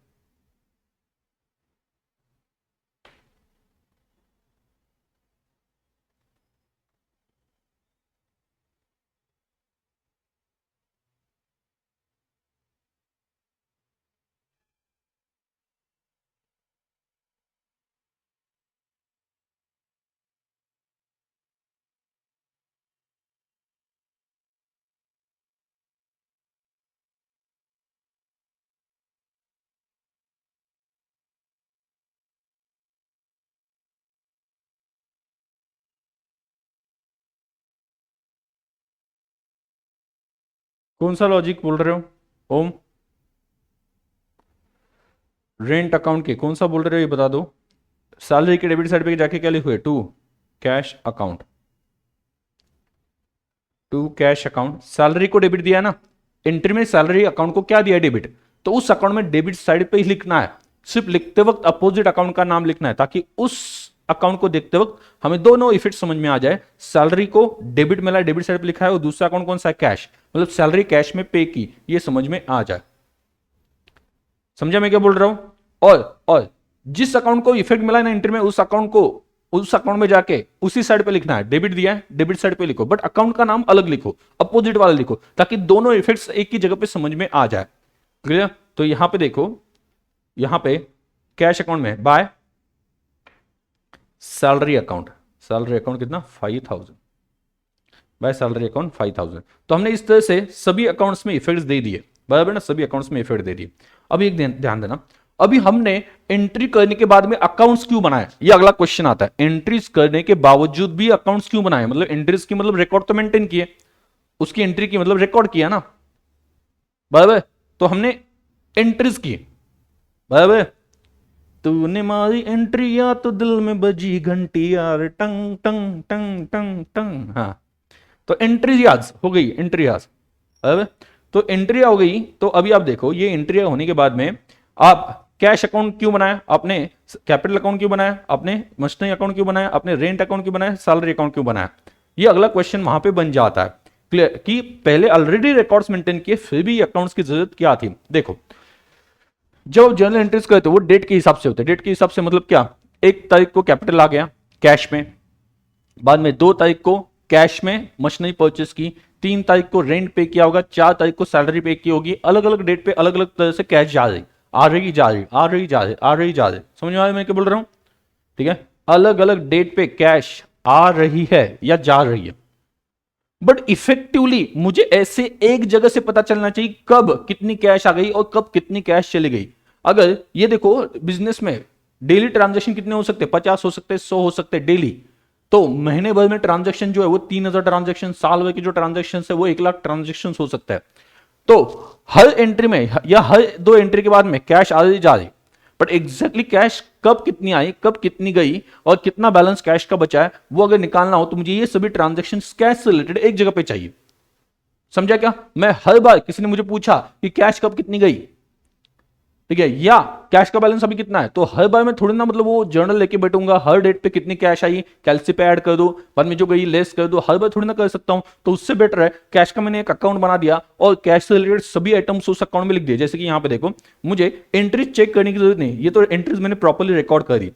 कौन सा लॉजिक बोल रहे हो ओम, रेंट अकाउंट के कौन सा बोल रहे हो ये बता दो। सैलरी के डेबिट साइड पे जाके क्या लिखोगे, to cash account, to cash account, salary को डेबिट दिया है ना, एंट्री में सैलरी अकाउंट को क्या दिया है, डेबिट, तो उस अकाउंट में डेबिट साइड पे ही लिखना है, सिर्फ लिखते वक्त अपोजिट अकाउंट का नाम लिखना है, ताकि उस अकाउंट को देखते वक्त हमें दोनों इफेक्ट समझ में आ जाए। सैलरी को डेबिट मिला है, डेबिट साइड पे लिखा है, और दूसरा अकाउंट कौन सा है, कैश, मतलब सैलरी कैश में पे की, ये समझ में आ जाए। समझा मैं क्या बोल रहा हूं। और जिस अकाउंट को इफेक्ट मिला है ना एंट्री में, उस अकाउंट को उस अकाउंट में जाके उसी साइड पे लिखना है, डेबिट दिया है डेबिट साइड पे लिखो, बट अकाउंट का नाम अलग लिखो, अपोजिट वाला लिखो, ताकि दोनों इफेक्ट्स एक ही जगह पे समझ में आ जाए। क्लियर। तो यहां पे देखो, यहां पे कैश अकाउंट में by salary account, salary account कितना 5000, बाय सैलरी अकाउंट 5000। तो हमने इस तरह से सभी अकाउंट्स में इफेक्ट्स दे दिए, बराबर ना, सभी अकाउंट्स में इफेक्ट दे दिए। अभी एक ध्यान देना, अभी हमने एंट्री करने के बाद में अकाउंट्स क्यों बनाए, ये अगला क्वेश्चन आता है। एंट्रीज करने के बावजूद भी अकाउंट्स क्यों बनाए, मतलब एंट्रीज की मतलब रिकॉर्ड तो मेंटेन किए, उसकी एंट्री की मतलब रिकॉर्ड किया ना, बराबर। तो हमने एंट्रीज की, बराबर। तूने मारी एंट्री या तो दिल में बजी घंटी यार, टंग टंग टंग टंग टंग। हाँ, तो एंट्री याद हो गई, एंट्री याद, बराबर। तो एंट्री हो गई। तो अभी आप देखो, ये एंट्री होने के बाद में आप कैश अकाउंट क्यों बनाया आपने, कैपिटल अकाउंट क्यों बनाया आपने, मशीनरी अकाउंट क्यों बनाया आपने, रेंट अकाउंट क्यों बनाया, सैलरी अकाउंट क्यों बनाया, ये अगला क्वेश्चन वहां पे बन जाता है। क्लियर, कि पहले ऑलरेडी रिकॉर्ड्स मेंटेन किए, फिर भी अकाउंट्स की जरूरत क्या थी। देखो, जब जर्नल एंट्रीज करते हो वो डेट के हिसाब से होते हैं, डेट के हिसाब से मतलब क्या, 1 तारीख को कैपिटल आ गया कैश में, बाद में 2 तारीख को कैश में मशीनरी परचेस की, 3 तारीख को रेंट पे किया होगा, 4 तारीख को सैलरी पे की होगी, अलग अलग डेट पे अलग अलग तरह से कैश जा रही, आ रही जा रही, आ रही जा रही, आ रही जा रही। समझ में आ रहा है मैं क्या बोल रहा हूं, ठीक है। अलग अलग डेट पे कैश आ रही है या जा रही है, बट इफेक्टिवली मुझे ऐसे एक जगह से पता चलना चाहिए कब कितनी कैश आ गई और कब कितनी कैश चली गई। अगर ये देखो, बिजनेस में डेली ट्रांजैक्शन कितने हो सकते हैं, 50 हो सकते हैं, 100 हो सकते हैं डेली। तो महीने भर में ट्रांजैक्शन जो है वो 3000 ट्रांजैक्शन, साल भर की जो ट्रांजैक्शन है वो 1 लाख ट्रांजैक्शन हो सकता है। तो हर एंट्री में या हर 2 एंट्री के बाद में कैश आ रही जा रही, बट एग्जैक्टली कैश कब कितनी आई, कब कितनी गई और कितना बैलेंस कैश का बचा है, वो अगर निकालना हो तो मुझे ये सभी ट्रांजैक्शन कैश से रिलेटेड एक जगह पे चाहिए। समझा क्या। मैं हर बार किसी ने मुझे पूछा कि कैश कब कितनी गई, ठीक है, या कैश का बैलेंस अभी कितना है, तो हर बार मैं थोड़ी ना मतलब वो जर्नल लेके बैठूंगा, हर डेट पे कितनी कैश आई कैलसी पे ऐड कर दो, बाद में जो गई लेस कर दो, हर बार थोड़ी ना कर सकता हूं। तो उससे बेटर है कैश का मैंने एक अकाउंट बना दिया और कैश से रिलेटेड सभी आइटम्स उस अकाउंट में लिख दिए। जैसे कि यहां पे देखो, मुझे एंट्रीज चेक करने की जरूरत नहीं, ये तो एंट्रीज मैंने प्रॉपर्ली रिकॉर्ड कर दी,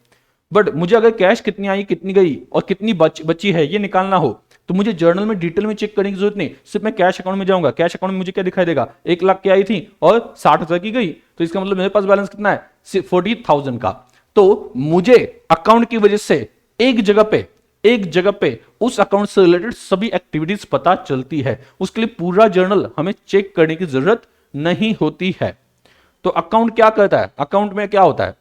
बट मुझे अगर कैश कितनी आई कितनी गई और कितनी बची है ये निकालना हो तो मुझे जर्नल में डिटेल में चेक करने की जरूरत नहीं, सिर्फ मैं कैश अकाउंट में जाऊंगा, कैश अकाउंट में मुझे क्या दिखाई देगा, 1 लाख की आई थी और 60,000 की गई, तो इसका मतलब मेरे पास बैलेंस कितना है, 40,000 का। तो मुझे अकाउंट की वजह से एक जगह पे उस अकाउंट से रिलेटेड सभी एक्टिविटीज पता चलती है, उसके लिए पूरा जर्नल हमें चेक करने की जरूरत नहीं होती है। तो अकाउंट क्या करता है, अकाउंट में क्या होता है,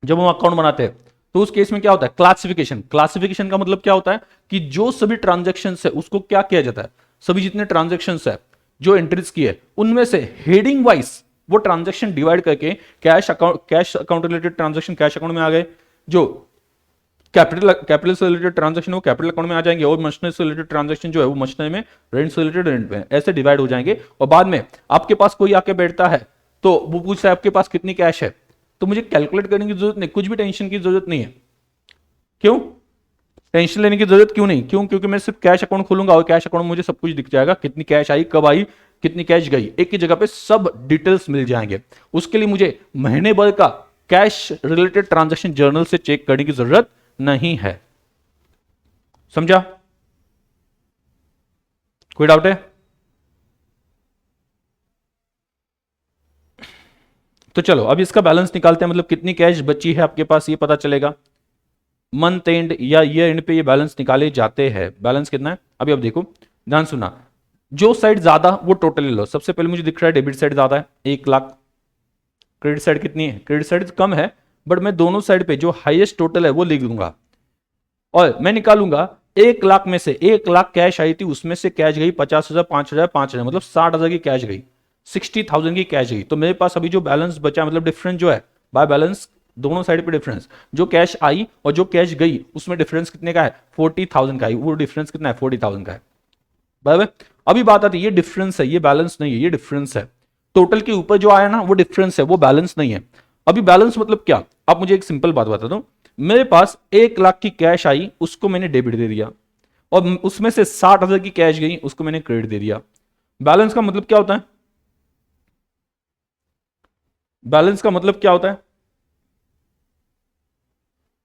जब हम अकाउंट बनाते हैं तो उस केस में क्या होता है, क्लासिफिकेशन। क्लासिफिकेशन का मतलब क्या होता है कि जो सभी ट्रांजैक्शंस है उसको क्या किया जाता है, सभी जितने ट्रांजैक्शंस है जो एंट्रीज की है उनमें से हेडिंग वाइज वो ट्रांजैक्शन डिवाइड करके cash account related transaction cash account में आ गए, जो कैपिटल से रिलेटेड ट्रांजैक्शन वो कैपिटल अकाउंट में आ जाएंगे, और मशीनरी से रिलेटेड ट्रांजैक्शन जो है वो मशीनरी में, रेंट से रिलेटेड रेंट में, ऐसे डिवाइड हो जाएंगे। और बाद में आपके पास कोई आके बैठता है तो वो पूछता है आपके पास कितनी कैश है, तो मुझे कैलकुलेट करने की जरूरत नहीं, कुछ भी टेंशन की जरूरत नहीं है। क्यों टेंशन लेने की जरूरत क्यों नहीं, क्योंकि मैं सिर्फ कैश अकाउंट खोलूंगा और कैश अकाउंट में मुझे सब कुछ दिख जाएगा, कितनी कैश आई, कब आई, कितनी कैश गई, एक ही जगह पे सब डिटेल्स मिल जाएंगे। उसके लिए मुझे महीने भर का कैश रिलेटेड ट्रांजैक्शन जर्नल से चेक करने की जरूरत नहीं है। समझा, कोई डाउट है। तो चलो अब इसका बैलेंस निकालते हैं, मतलब कितनी कैश बची है आपके पास ये पता चलेगा। मंथ एंड या ईयर एंड पे ये बैलेंस निकाले जाते हैं। बैलेंस कितना है अभी अब देखो, ध्यान सुना, जो साइड ज्यादा वो टोटल ले लो। सबसे पहले मुझे दिख रहा है डेबिट साइड ज्यादा है 1 लाख, क्रेडिट साइड कितनी है, क्रेडिट साइड कम है, बट मैं दोनों साइड पे जो हाईएस्ट टोटल है वो लिख दूंगा और मैं निकालूंगा 1 लाख में से 1 लाख कैश आई थी, उसमें से कैश गई 50,000, 5,000, 5,000, मतलब 60,000 की कैश गई, 60,000 की कैश गई। तो मेरे पास अभी जो बैलेंस बचा, मतलब डिफरेंस जो है बाय बैलेंस, दोनों साइड पे डिफरेंस, जो कैश आई और जो कैश गई उसमें डिफरेंस कितने का है, 40,000 का है। वो डिफरेंस कितना है, 40,000 का है, बराबर। अभी बात आती है, ये डिफरेंस है, ये बैलेंस नहीं है, ये डिफरेंस है। टोटल के ऊपर जो आया ना वो डिफरेंस है, वो बैलेंस नहीं है। अभी बैलेंस मतलब क्या, आप मुझे एक सिंपल बात बता दो। मेरे पास 1 लाख की कैश आई, उसको मैंने डेबिट दे दिया, और उसमें से 60,000 की कैश गई, उसको मैंने क्रेडिट दे दिया। बैलेंस का मतलब क्या होता है? बैलेंस का मतलब क्या होता है?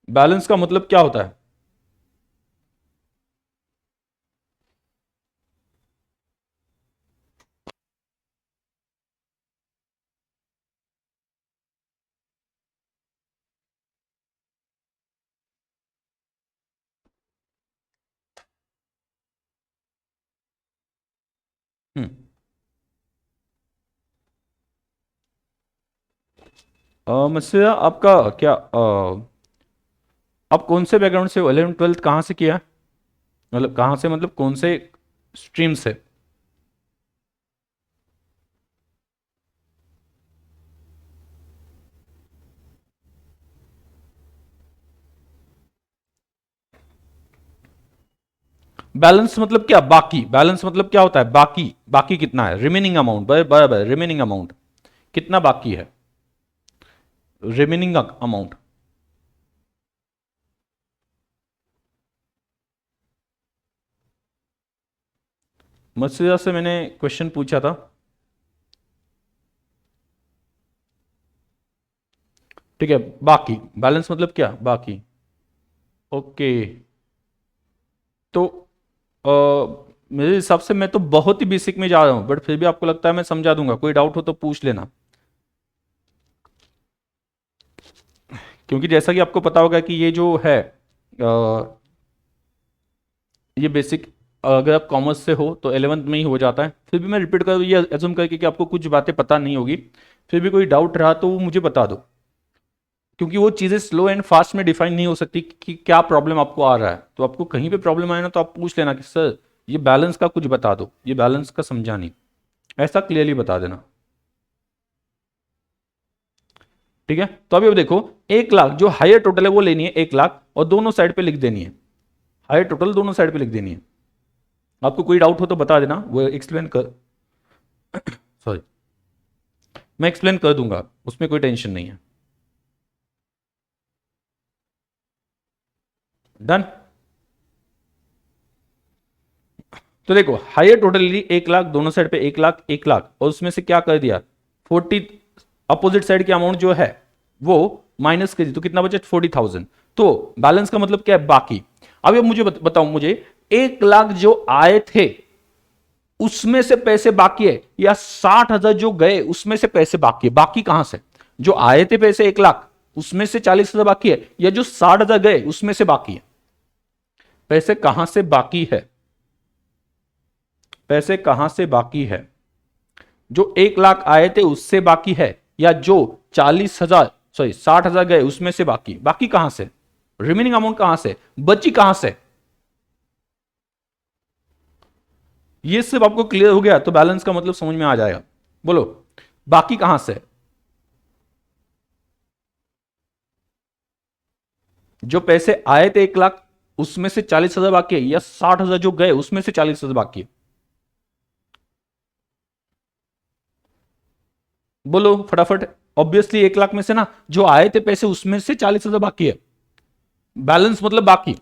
बैलेंस का मतलब क्या होता है? हम्म मुझसे आपका क्या आप कौन से बैकग्राउंड से, 11th 12th कहाँ से किया है? मतलब कहाँ से, मतलब कौन से स्ट्रीम से? बैलेंस मतलब क्या? बाकी। बैलेंस मतलब क्या होता है? बाकी। बाकी कितना है? Remaining amount. बराबर, रिमेनिंग अमाउंट कितना बाकी है, रिमेनिंग अमाउंट। मत्स्या से मैंने क्वेश्चन पूछा था, ठीक है। बाकी, बैलेंस मतलब क्या? बाकी। ओके। तो मेरे हिसाब से मैं तो बहुत ही बेसिक में जा रहा हूं, बट फिर भी आपको लगता है मैं समझा दूंगा, कोई डाउट हो तो पूछ लेना। क्योंकि जैसा कि आपको पता होगा कि ये जो है ये बेसिक, अगर आप कॉमर्स से हो तो 11th में ही हो जाता है। फिर भी मैं रिपीट कर, ये एज्यूम करके कि आपको कुछ बातें पता नहीं होगी, फिर भी कोई डाउट रहा तो वो मुझे बता दो। क्योंकि वो चीज़ें स्लो एंड फास्ट में डिफाइन नहीं हो सकती कि क्या प्रॉब्लम आपको आ रहा है। तो आपको कहीं पे प्रॉब्लम आए ना तो आप पूछ लेना कि सर ये बैलेंस का कुछ बता दो, ये बैलेंस का समझा नहीं, ऐसा क्लियरली बता देना। ठीक है। तो अभी अब देखो, 1 लाख जो हायर टोटल है वो लेनी है, 1 लाख, और दोनों साइड पे लिख देनी है। हायर टोटल दोनों साइड पे लिख देनी है। आपको कोई डाउट हो तो बता देना, वो एक्सप्लेन कर, सॉरी, मैं एक्सप्लेन कर दूंगा, उसमें कोई टेंशन नहीं है। डन। तो देखो, हायर टोटल ली 1 लाख, दोनों साइड पे 1 लाख 1 लाख, और उसमें से क्या कर दिया, 40, अपोजिट साइड की अमाउंट जो है वो माइनस कर दी, तो कितना बचा? 40,000। तो बैलेंस का मतलब क्या है? बाकी। अब मुझे बताओ, मुझे 1 लाख जो आए थे उसमें से पैसे बाकी है, या 60,000 जो गए उसमें से पैसे बाकी है? बाकी कहां से? जो आए थे पैसे 1 लाख, उसमें से 40,000 बाकी है, या जो 60,000 गए उसमें से बाकी है? पैसे कहां से बाकी है? पैसे कहां से बाकी है? जो 1 लाख आए थे उससे बाकी है, या जो 40,000, सॉरी 60,000 गए उसमें से बाकी? बाकी कहां से? रिमेनिंग अमाउंट कहां से बची, कहां से? ये सब आपको क्लियर हो गया तो बैलेंस का मतलब समझ में आ जाएगा। बोलो, बाकी कहां से? जो पैसे आए थे 1 लाख, उसमें से 40,000 बाकी है, या 60,000 जो गए उसमें से 40,000 बाकी है? बोलो फटाफट। ऑब्वियसली 1 लाख में से ना जो आए थे पैसे उसमें से 40,000 बाकी है। बैलेंस मतलब बाकी।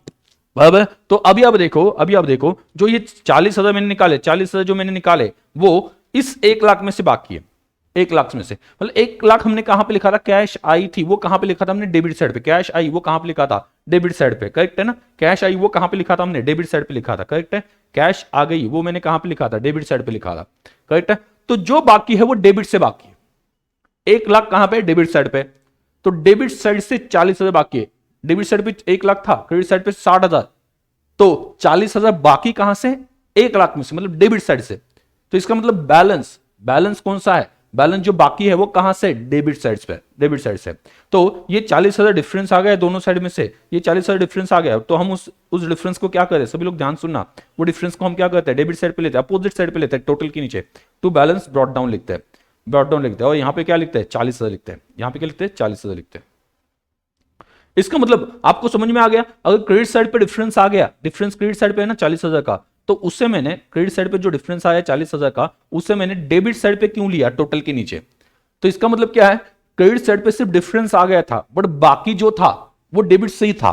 बराबर। तो अभी आप देखो, अभी आप देखो, जो ये 40,000 मैंने निकाले, 40,000 जो मैंने निकाले वो इस 1 लाख में से बाकी है। 1 लाख में से मतलब 1 लाख हमने कहां पे लिखा था? कैश आई थी वो कहां पे लिखा था हमने? डेबिट साइड पे। कैश आई वो कहां पे लिखा था? डेबिट साइड पे। करेक्ट है ना? कैश आई वो कहां पे लिखा था हमने? डेबिट साइड पे लिखा था। करेक्ट है। कैश आ गई वो मैंने कहां पे लिखा था? डेबिट साइड पे लिखा था। करेक्ट है। तो जो बाकी है वो डेबिट से बाकी है। 1 लाख कहां पे? डेबिट साइड पे। तो डेबिट साइड से 40,000 बाकी है। डेबिट साइड पे 1 लाख था, क्रेडिट साइड पे 60,000, तो 40,000 बाकी कहां से? 1 लाख में से, मतलब डेबिट साइड से। तो इसका मतलब बैलेंस, बैलेंस कौन सा है? बैलेंस जो बाकी है वो कहां से? डेबिट साइड पे, डेबिट साइड से। तो ये 40,000 डिफरेंस आ गया दोनों साइड में से, ये 40,000 डिफरेंस आ गया, तो हम उस डिफरेंस को क्या करें? सभी लोग ध्यान सुनना, वो डिफरेंस को हम क्या करते हैं? डेबिट साइड पे लेते हैं, अपोजिट साइड पे लेते हैं, टोटल के नीचे टू बैलेंस ब्रॉट डाउन लिखते हैं, ब्रॉट डाउन लिखते हैं, और यहां पे क्या लिखते हैं? 40,000 लिखते हैं। यहां पे क्या लिखते हैं? 40,000 लिखते हैं। इसका मतलब आपको समझ में आ गया, अगर क्रेडिट साइड पे डिफरेंस आ गया, डिफरेंस क्रेडिट साइड पे है ना 40,000 का, तो उसे मैंने क्रेडिट साइड पे जो डिफरेंस आया 40,000 का, उसे मैंने डेबिट साइड पे क्यों लिया टोटल के नीचे? तो इसका मतलब क्या है, क्रेडिट साइड पे सिर्फ डिफरेंस आ गया था, बट बाकी जो था वो डेबिट से ही था,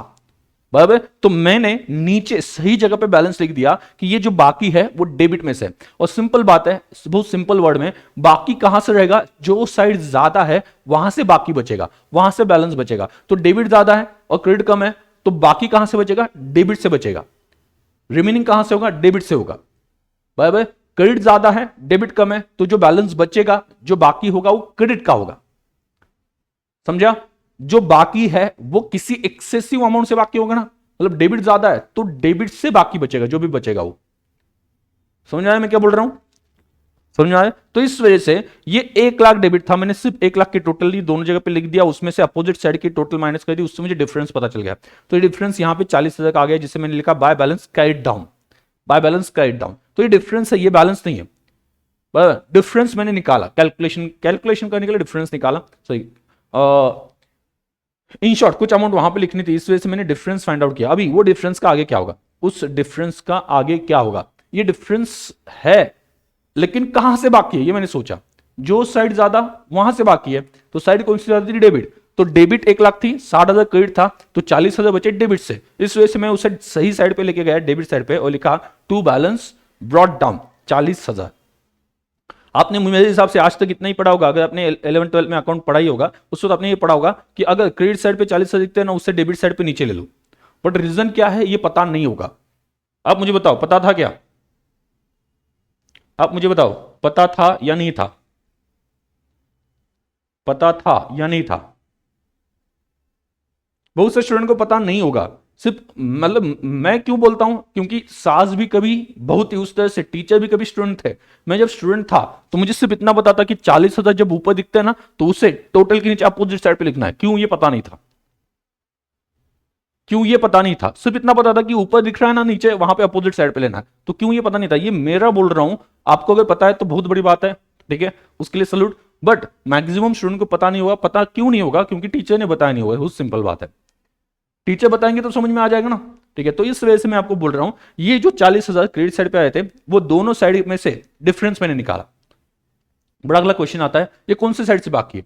बराबर। तो मैंने नीचे सही जगह पे बैलेंस लिख दिया कि ये जो बाकी है वो डेबिट में से। और सिंपल बात है, बहुत सिंपल वर्ड में, बाकी कहां से रहेगा? जो साइड ज्यादा है वहां से बाकी बचेगा, वहां से बैलेंस बचेगा। तो डेबिट ज्यादा है और क्रेडिट कम है, तो बाकी कहां से बचेगा? डेबिट से बचेगा। रिमेनिंग कहां से होगा? डेबिट से होगा, बराबर। क्रेडिट ज्यादा है, डेबिट कम है, तो जो बैलेंस बचेगा, जो बाकी होगा, वो क्रेडिट का होगा। समझा? जो बाकी है वो किसी एक्सेसिव अमाउंट से बाकी होगा ना, मतलब डेबिट ज्यादा है तो डेबिट से बाकी बचेगा, जो भी बचेगा वो। समझ आया मैं क्या बोल रहा हूं? समझ आया? तो इस वजह से ये 1 लाख डेबिट था, मैंने सिर्फ 1 लाख की टोटल ली, दोनों जगह पे लिख दिया, उसमें से अपोजिट साइड की टोटल माइनस कर दी, उससे मुझे डिफरेंस पता चल गया। तो ये डिफरेंस यहां पे 40,000 का आ गया, जिसे मैंने लिखा by balance carried down, by balance carried down. तो ये डिफरेंस है, ये बैलेंस नहीं है। डिफरेंस मैंने निकाला, कैलकुलेशन करने के लिए डिफरेंस निकाला, सही। इन शॉर्ट कुछ अमाउंट वहां पे लिखनी थी, इस वजह से मैंने डिफरेंस फाइंड आउट किया। अभी वो डिफरेंस का आगे क्या होगा, उस डिफरेंस का आगे क्या होगा, ये डिफरेंस है लेकिन कहां से बाकी है, ये मैंने सोचा। जो साइड ज्यादा वहां से बाकी है, तो साइड कौन सी ज्यादा थी? डेबिट। तो डेबिट 1 लाख थी, 60,000 क्रेडिट था, तो 40,000 बचे डेबिट से। इस वजह से मैं उसे सही साइड पे लेके गया, डेबिट साइड पे, और लिखा टू बैलेंस ब्रॉट डाउन 40,000। आपने मेरे हिसाब से आज तक इतना ही पढ़ा होगा, अगर आपने 11-12 में अकाउंट पढ़ा ही होगा, उस वक्त आपने ये पढ़ा होगा कि अगर क्रेडिट साइड पे 40,000 दिखते हैं ना, उससे डेबिट साइड पे नीचे ले लो। बट रीजन क्या है ये पता नहीं होगा। आप मुझे बताओ, पता था क्या? आप मुझे बताओ, पता था या नहीं था? पता था या नहीं था? बहुत से स्टूडेंट को पता नहीं होगा। सिर्फ मतलब मैं क्यों बोलता हूं, क्योंकि सास भी कभी बहुत ही उस तरह से, टीचर भी कभी स्टूडेंट थे। मैं जब स्टूडेंट था तो मुझे सिर्फ इतना पता था कि 40,000 जब ऊपर दिखते हैं ना, तो उसे टोटल के नीचे अपोजिट साइड पे लिखना है। क्यों ये पता नहीं था? क्यों ये पता नहीं था? सिर्फ इतना पता था कि ऊपर दिख रहा है ना, नीचे वहां पे अपोजिट साइड पे लेना है। तो क्यों ये पता नहीं था? ये मेरा बोल रहा हूं, आपको अगर पता है तो बहुत बड़ी बात है, ठीक है, उसके लिए सल्यूट। बट मैक्सिमम स्टूडेंट को पता नहीं होगा। पता क्यों नहीं होगा? क्योंकि टीचर ने बताया नहीं होगा, बहुत सिंपल बात है। टीचर बताएंगे तो समझ में आ जाएगा ना, ठीक है। तो इस वजह से मैं आपको बोल रहा हूं, ये जो 40,000 क्रेडिट साइड पे आए थे, वो दोनों साइड में से डिफरेंस मैंने निकाला। बड़ा अगला क्वेश्चन आता है, ये कौन से साइड से बाकी है?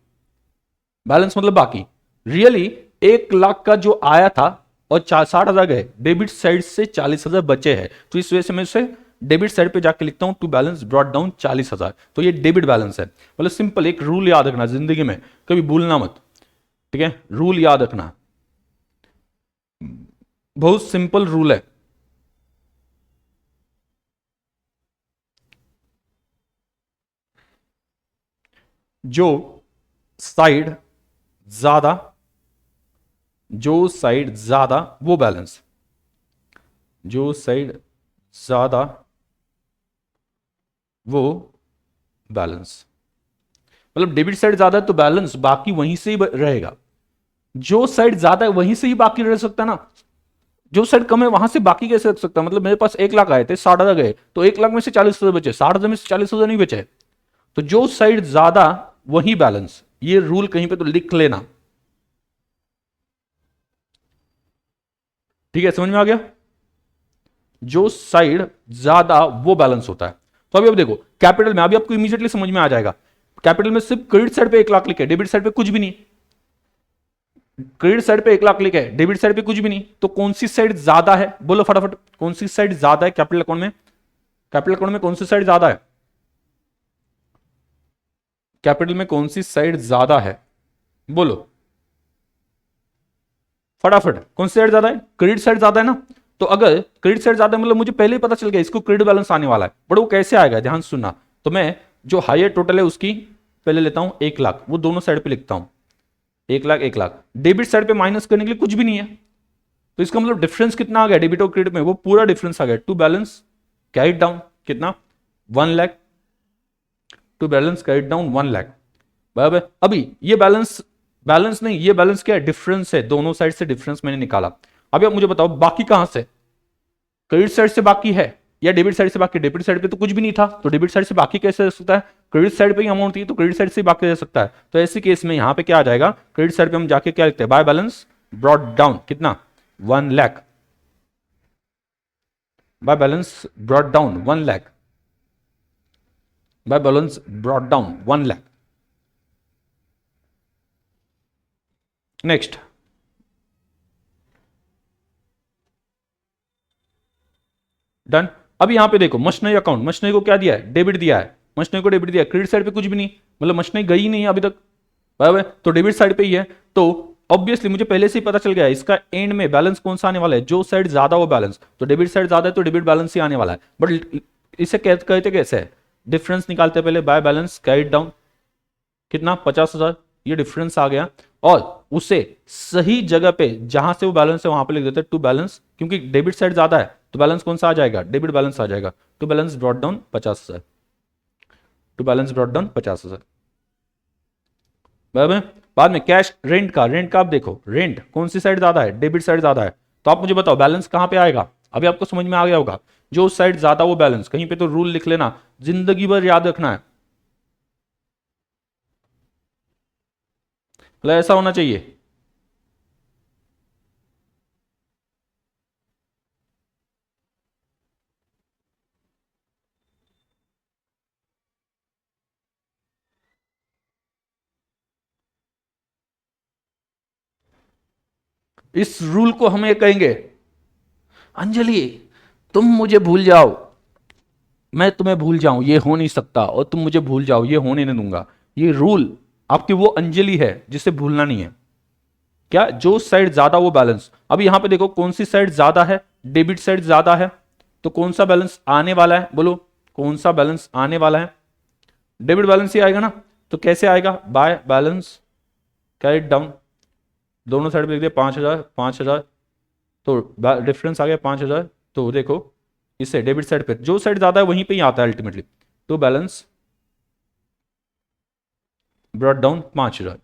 बैलेंस मतलब बाकी। रियली 1 लाख का जो आया था और 60,000 गए, डेबिट साइड से 40,000 बचे हैं, तो इस वजह से मैं इसे डेबिट साइड पे जाके लिखता हूं टू बैलेंस ब्रॉट डाउन 40,000। तो ये डेबिट बैलेंस है। मतलब सिंपल एक रूल याद रखना, जिंदगी में कभी भूलना मत, ठीक है, रूल याद रखना, बहुत सिंपल रूल है। जो साइड ज्यादा, जो साइड ज्यादा वो बैलेंस, जो साइड ज्यादा वो बैलेंस। मतलब डेबिट साइड ज्यादा है तो बैलेंस बाकी वहीं से ही रहेगा। जो साइड ज्यादा है वहीं से ही बाकी रह सकता है ना। जो साइड कम है वहां से बाकी कैसे रख सकता है? मतलब मेरे पास 1 लाख आए थे, 60,000 गए, तो 1 लाख में से 40,000 बचे, 60,000 में से 40,000 नहीं बचे। तो जो साइड ज्यादा वही बैलेंस। ये रूल कहीं पे तो लिख लेना, ठीक है, समझ में आ गया? जो साइड ज्यादा वो बैलेंस होता है। तो अभी अब देखो कैपिटल में, अभी आपको इमीडिएटली समझ में आ जाएगा। कैपिटल में सिर्फ क्रेडिट साइड पे 1 लाख लिखे, डेबिट साइड पे कुछ भी नहीं। क्रेडिट साइड पे 1 लाख लिखे, डेबिट साइड पे कुछ भी नहीं, तो कौन सी साइड ज्यादा है? बोलो फटाफट, कौन सी साइड ज्यादा है कैपिटल अकाउंट में? कैपिटल अकाउंट में कौन सी साइड ज्यादा है? कैपिटल में कौन सी साइड ज्यादा है? बोलो फटाफट, कौन सी साइड ज्यादा है? क्रेडिट साइड ज्यादा है ना। तो अगर क्रेडिट साइड ज्यादा है, मतलब मुझे पहले ही पता चल गया इसको क्रेडिट बैलेंस आने वाला है, बट वो कैसे आएगा? ध्यान सुनना। तो मैं जो हायर टोटल है उसकी पहले लेता हूं 1 लाख, वो दोनों साइड पे लिखता हूं 1 लाख 1 लाख। डेबिट साइड पे माइनस करने के लिए कुछ भी नहीं है, तो इसका मतलब डिफरेंस कितना आ गया डेबिट और क्रेडिट में? वो पूरा डिफरेंस आ गया। टू बैलेंस कैरिड डाउन कितना? 1 lakh. To balance carried down 1 lakh, बराबर। अभी ये बैलेंस, बैलेंस नहीं, ये बैलेंस क्या है? डिफरेंस है, दोनों साइड से डिफरेंस मैंने निकाला। अभी आप मुझे बताओ बाकी कहां से? क्रेडिट साइड से बाकी है या डेबिट साइड से बाकी? डेबिट साइड पे तो कुछ भी नहीं था, तो डेबिट साइड से बाकी कैसे रह सकता है? क्रेडिट साइड पे ही अमाउंट थी, तो क्रेडिट साइड से बाकी रह सकता है। तो ऐसे केस में यहां पे क्या आ जाएगा? क्रेडिट साइड पे हम जाके क्या लिखते हैं? बाय बैलेंस ब्रॉट डाउन कितना? 1 lakh. By balance brought down 1 lakh, by balance brought down 1 lakh. Next, done. अब यहां पे देखो मशीनरी अकाउंट, मशीनरी को क्या दिया है, डेबिट दिया है, मशीनरी को डेबिट दिया है, क्रेडिट साइड पे कुछ भी नहीं, मतलब मशीनरी गई ही नहीं है अभी तक, बराबर, तो डेबिट साइड पे ही है। तो ऑब्वियसली मुझे पहले से ही पता चल गया है इसका एंड में बैलेंस कौन सा आने वाला है, जो साइड ज्यादा वो बैलेंस, तो डेबिट साइड ज्यादा है तो डेबिट बैलेंस ही आने वाला है। बट इसे कहते कैसे है, डिफरेंस निकालते पहले, बाय बैलेंस कैरिड डाउन कितना 50,000, ये डिफरेंस आ गया, और उसे सही जगह पे जहां से वो बैलेंस है वहां पे लिख देते हैं टू बैलेंस, क्योंकि डेबिट साइड ज्यादा है तो बैलेंस कौन सा आ जाएगा, डेबिट बैलेंस आ जाएगा, to balance brought down 50,000, to balance brought down 50,000, बराबर। बाद में कैश रेंट का, रेंट का आप देखो, रेंट कौन सी साइड ज्यादा है, डेबिट साइड ज्यादा है, तो आप मुझे बताओ बैलेंस कहां पे आएगा, अभी आपको समझ में आ गया होगा, जो साइड ज्यादा वो बैलेंस, कहीं पे तो रूल लिख लेना, जिंदगी भर याद रखना है, मतलब ऐसा होना चाहिए। इस रूल को हम ये कहेंगे, अंजलि तुम मुझे भूल जाओ, मैं तुम्हें भूल जाऊं, ये हो नहीं सकता, और तुम मुझे भूल जाओ, ये होने नहीं दूंगा। ये रूल आपकी वो अंजलि है जिसे भूलना नहीं है। क्या, जो साइड ज्यादा वो बैलेंस, अब यहां पे देखो कौन सी साइड ज्यादा है, डेबिट साइड ज्यादा है, तो कौन सा बैलेंस आने वाला है, बोलो कौन सा बैलेंस आने वाला है, डेबिट बैलेंस ही आएगा ना। तो कैसे आएगा, बाय बैलेंस कैरिड डाउन, दोनों साइड पे लिख दिया 5,000 5,000, तो डिफरेंस आ गया 5,000। तो देखो इससे डेबिट साइड पे जो साइड ज्यादा है वहीं पे ही आता है अल्टीमेटली, तो बैलेंस ब्रॉट डाउन 5,000।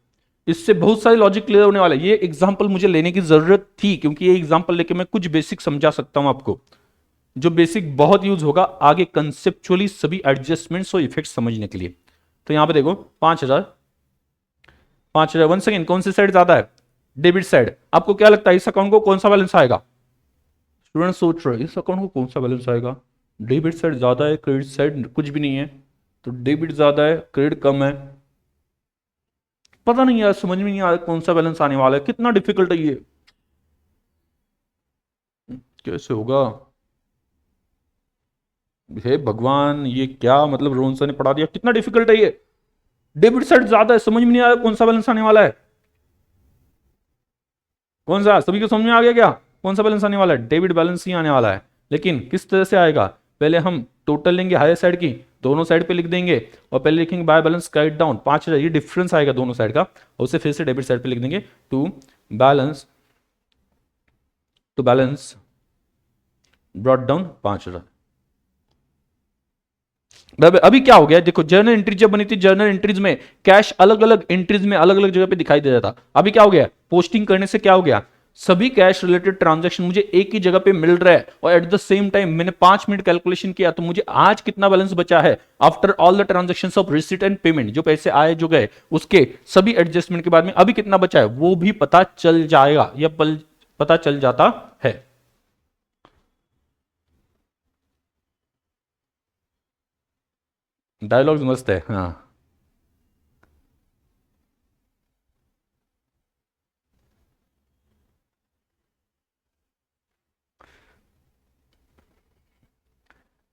इससे बहुत सारे लॉजिक क्लियर होने वाले, ये एग्जांपल मुझे लेने की जरूरत थी क्योंकि ये एग्जांपल लेके मैं कुछ बेसिक समझा सकता हूं आपको, जो बेसिक बहुत यूज होगा आगे कंसेप्चुअली सभी एडजस्टमेंट्स और इफेक्ट समझने के लिए। तो यहां पे देखो 5,000 5,000, वन सेकेंड, कौन सी साइड ज्यादा है, डेबिट साइड। आपको क्या लगता है इस अकाउंट को कौन सा बैलेंस आएगा, स्टूडेंट सोच रहे हैं इस अकाउंट को कौन सा बैलेंस आएगा, डेबिट साइड ज्यादा है, क्रेडिट साइड कुछ भी नहीं है, तो डेबिट ज्यादा है क्रेडिट कम है, पता नहीं यार, समझ में नहीं आ रहा कौन सा बैलेंस आने वाला है, कितना डिफिकल्ट है ये, कैसे होगा, हे भगवान ये क्या मतलब रोहन सर ने पढ़ा दिया, कितना डिफिकल्ट है ये, डेबिट साइड ज्यादा है, समझ में नहीं आ रहा कौन सा बैलेंस आने वाला है, कौन सा, सभी को समझ में आ गया क्या, कौन सा बैलेंस आने वाला है, डेबिट बैलेंस ही आने वाला है। लेकिन किस तरह से आएगा, पहले हम टोटल लेंगे हायर साइड की, दोनों साइड पे लिख देंगे, और पहले लिखेंगे बाय बैलेंस कैरिड डाउन 5,000, ये डिफरेंस आएगा दोनों साइड का, और उसे फिर से डेबिट साइड पे लिख देंगे to balance, to balance brought down 5,000। अभी क्या हो गया देखो, जर्नल एंट्री जब बनी थी, जर्नल एंट्रीज में कैश अलग अलग एंट्रीज में अलग अलग जगह पे दिखाई दे रहा था, अभी क्या हो गया, पोस्टिंग करने से क्या हो गया, सभी कैश रिलेटेड ट्रांजैक्शन मुझे एक ही जगह पे मिल रहा है, और एट द सेम टाइम मैंने 5 मिनट कैलकुलेशन किया तो मुझे आज कितना बैलेंस बचा है after all the transaction of receipt and payment, जो पैसे आए जो गए उसके सभी एडजस्टमेंट के बाद में अभी कितना बचा है वो भी पता चल जाएगा, या पता चल जाता है। डायलॉग्स मस्त है, हाँ।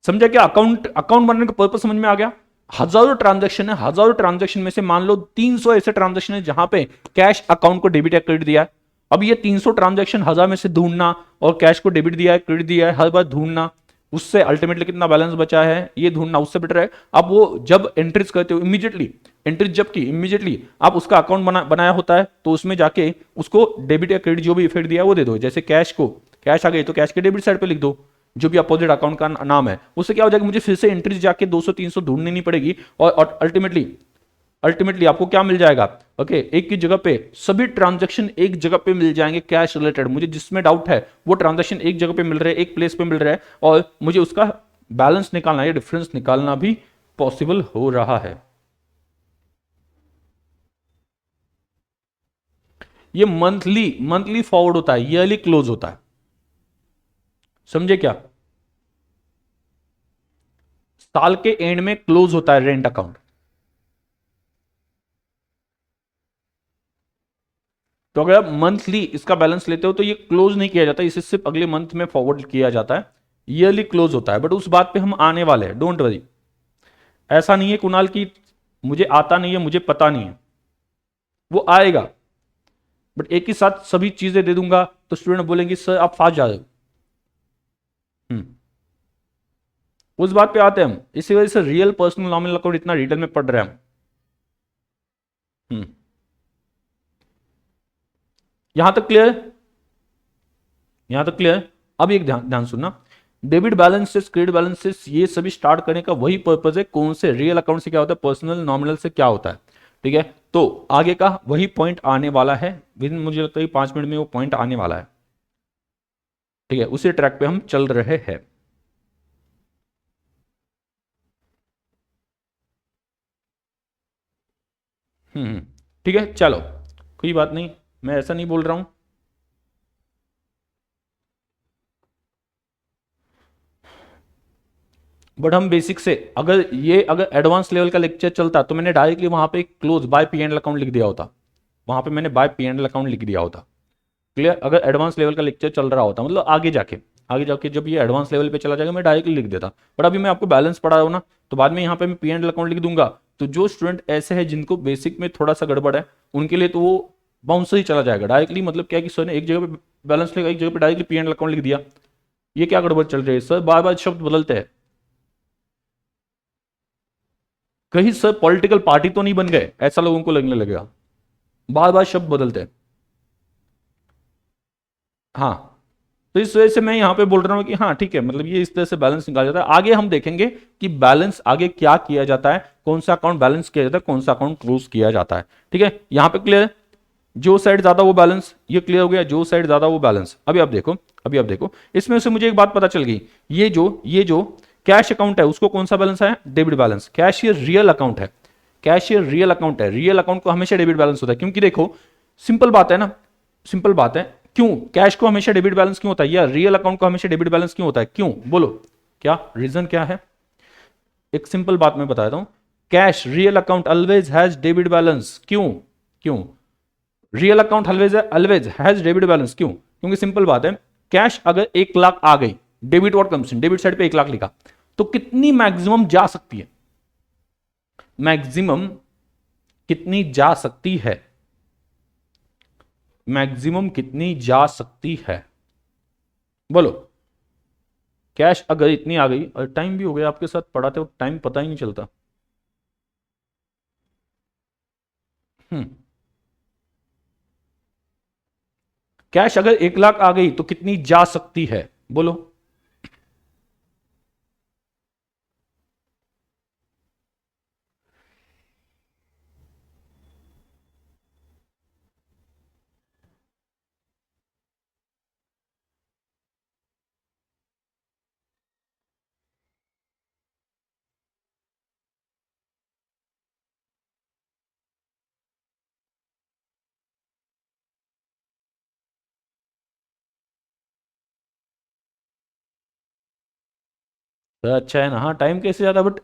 समझा क्या, अकाउंट अकाउंट बनाने का पर्पस समझ में आ गया। हजारों ट्रांजैक्शन है, हजारों ट्रांजैक्शन में से मान लो 300 ऐसे ट्रांजैक्शन है जहां पे कैश अकाउंट को डेबिट या क्रेडिट दिया है। अब ये 300 ट्रांजैक्शन हजार में से ढूंढना, और कैश को डेबिट दिया है क्रेडिट दिया है हर बार ढूंढना, उससे अल्टीमेटली कितना बैलेंस बचा है ये ढूंढना, उससे बेटर है अब वो जब एंट्रीज करते हो इमीडिएटली, एंट्रीज जब की इमीडिएटली आप उसका अकाउंट बनाया होता है तो उसमें जाके उसको डेबिट या क्रेडिट जो भी इफेक्ट दिया है वो दे दो, जैसे कैश को, कैश आ गई तो कैश के डेबिट साइड पे लिख दो जो भी अपोजिट अकाउंट का नाम है, उससे क्या हो जाएगा, मुझे फिर से एंट्रीज जाके 200 300 ढूंढनी नहीं पड़ेगी, और अल्टीमेटली अल्टीमेटली आपको क्या मिल जाएगा, ओके एक की जगह पे सभी ट्रांजैक्शन एक जगह पे मिल जाएंगे कैश रिलेटेड, मुझे जिसमें डाउट है वो ट्रांजैक्शन एक जगह पे मिल रहे हैं, एक प्लेस पे मिल रहा है, और मुझे उसका बैलेंस निकालना या डिफरेंस निकालना भी पॉसिबल हो रहा है। ये मंथली मंथली फॉरवर्ड होता है, ईयरली क्लोज होता है, समझे क्या, साल के एंड में क्लोज होता है रेंट अकाउंट। तो अगर आप मंथली इसका बैलेंस लेते हो तो ये क्लोज नहीं किया जाता, इसे सिर्फ अगले मंथ में फॉरवर्ड किया जाता है, ईयरली क्लोज होता है। बट उस बात पे हम आने वाले हैं, डोंट वरी। ऐसा नहीं है कुणाल की मुझे आता नहीं है, मुझे पता नहीं है, वो आएगा। बट एक ही साथ सभी चीजें दे दूंगा तो स्टूडेंट बोलेंगे सर आप फास्ट जा रहे हो। हम्म, उस बात पे आते हैं हम, इसी वजह से रियल पर्सनल नॉमिनल अकाउंट इतना डिटेल में पढ़ रहे हैं हम। हम्म, यहां तक क्लियर है? यहां तक क्लियर है? अब एक ध्यान ध्यान सुनना, डेबिट बैलेंसेस क्रेडिट बैलेंसेस ये सभी स्टार्ट करने का वही पर्पज है, कौन से रियल अकाउंट से क्या होता है, पर्सनल नॉमिनल से क्या होता है। ठीक है, तो आगे का वही पॉइंट आने वाला है, विद मुझे लगता है 5 मिनट में वो पॉइंट आने वाला है। ठीक है, उसी ट्रैक पे हम चल रहे हैं। ठीक है चलो, कोई बात नहीं, मैं ऐसा नहीं बोल रहा हूं। बट हम बेसिक से अगर एडवांस लेवल का लेक्चर चलता तो मैंने डायरेक्टली वहां पे close by P and account लिख दिया होता, वहां पे मैंने बाय पी एंड अकाउंट लिख दिया होता। क्लियर? अगर एडवांस लेवल का लेक्चर चल रहा होता, मतलब आगे जाके जब ये एडवांस लेवल पे चला जाएगा मैं डायरेक्टली लिख देता। बट अभी मैं आपको बैलेंस पढ़ा रहा हूं ना, तो बाद में यहाँ पे मैं पी एंड अकाउंट लिख दूंगा। तो जो स्टूडेंट ऐसे है जिनको बेसिक में थोड़ा सा गड़बड़ है, उनके लिए तो वो बाउंस ही चला जाएगा डायरेक्टली। मतलब क्या है कि सर ने एक जगह पे बैलेंस लिखा, एक जगह पे डायरेक्टली पी एंड अकाउंट लिख दिया, ये क्या गड़बड़ चल रही है सर, बार बार शब्द बदलते हैं। कहीं सर पॉलिटिकल पार्टी तो नहीं बन गए, ऐसा लोगों को लगने लगेगा, बार बार शब्द बदलते हैं। हाँ, तो इस वजह से मैं यहां पे बोल रहा हूं कि हाँ ठीक है, मतलब ये इस तरह से बैलेंस निकाला जाता है। आगे हम देखेंगे कि बैलेंस आगे क्या किया जाता है, कौन सा अकाउंट बैलेंस किया जाता है, कौन सा अकाउंट क्लोज किया जाता है। ठीक है, यहां पे क्लियर है? जो साइड ज्यादा वो बैलेंस, ये क्लियर हो गया, जो साइड ज्यादा वो बैलेंस। अभी आप देखो इसमें से मुझे एक बात पता चल गई, ये जो कैश अकाउंट है उसको कौन सा बैलेंस है, डेबिट बैलेंस। कैश ये रियल अकाउंट है, कैश ये रियल अकाउंट है, रियल अकाउंट को हमेशा डेबिट बैलेंस होता है। क्योंकि देखो सिंपल बात है ना, सिंपल बात है, क्यों कैश को हमेशा डेबिट बैलेंस क्यों होता है, या रियल अकाउंट को हमेशा डेबिट बैलेंस क्यों होता है, क्यों बोलो, क्या रीजन क्या है? एक सिंपल बात मैं बताता हूं, cash real account always has debit balance. क्यों? क्यों real account always has debit balance? क्यों? क्योंकि सिंपल बात है, कैश अगर 1 लाख आ गई, डेबिट और कम्स डेबिट साइड पे 1 लाख लिखा, तो कितनी मैक्सिमम जा सकती है, मैक्सिमम कितनी जा सकती है, मैक्सिमम कितनी जा सकती है, बोलो। कैश अगर इतनी आ गई, और टाइम भी हो गया आपके साथ पढ़ाते हो, टाइम पता ही नहीं चलता। हम्म, कैश अगर 1 लाख आ गई तो कितनी जा सकती है, बोलो। तो अच्छा है ना, हाँ टाइम कैसे जाता, बट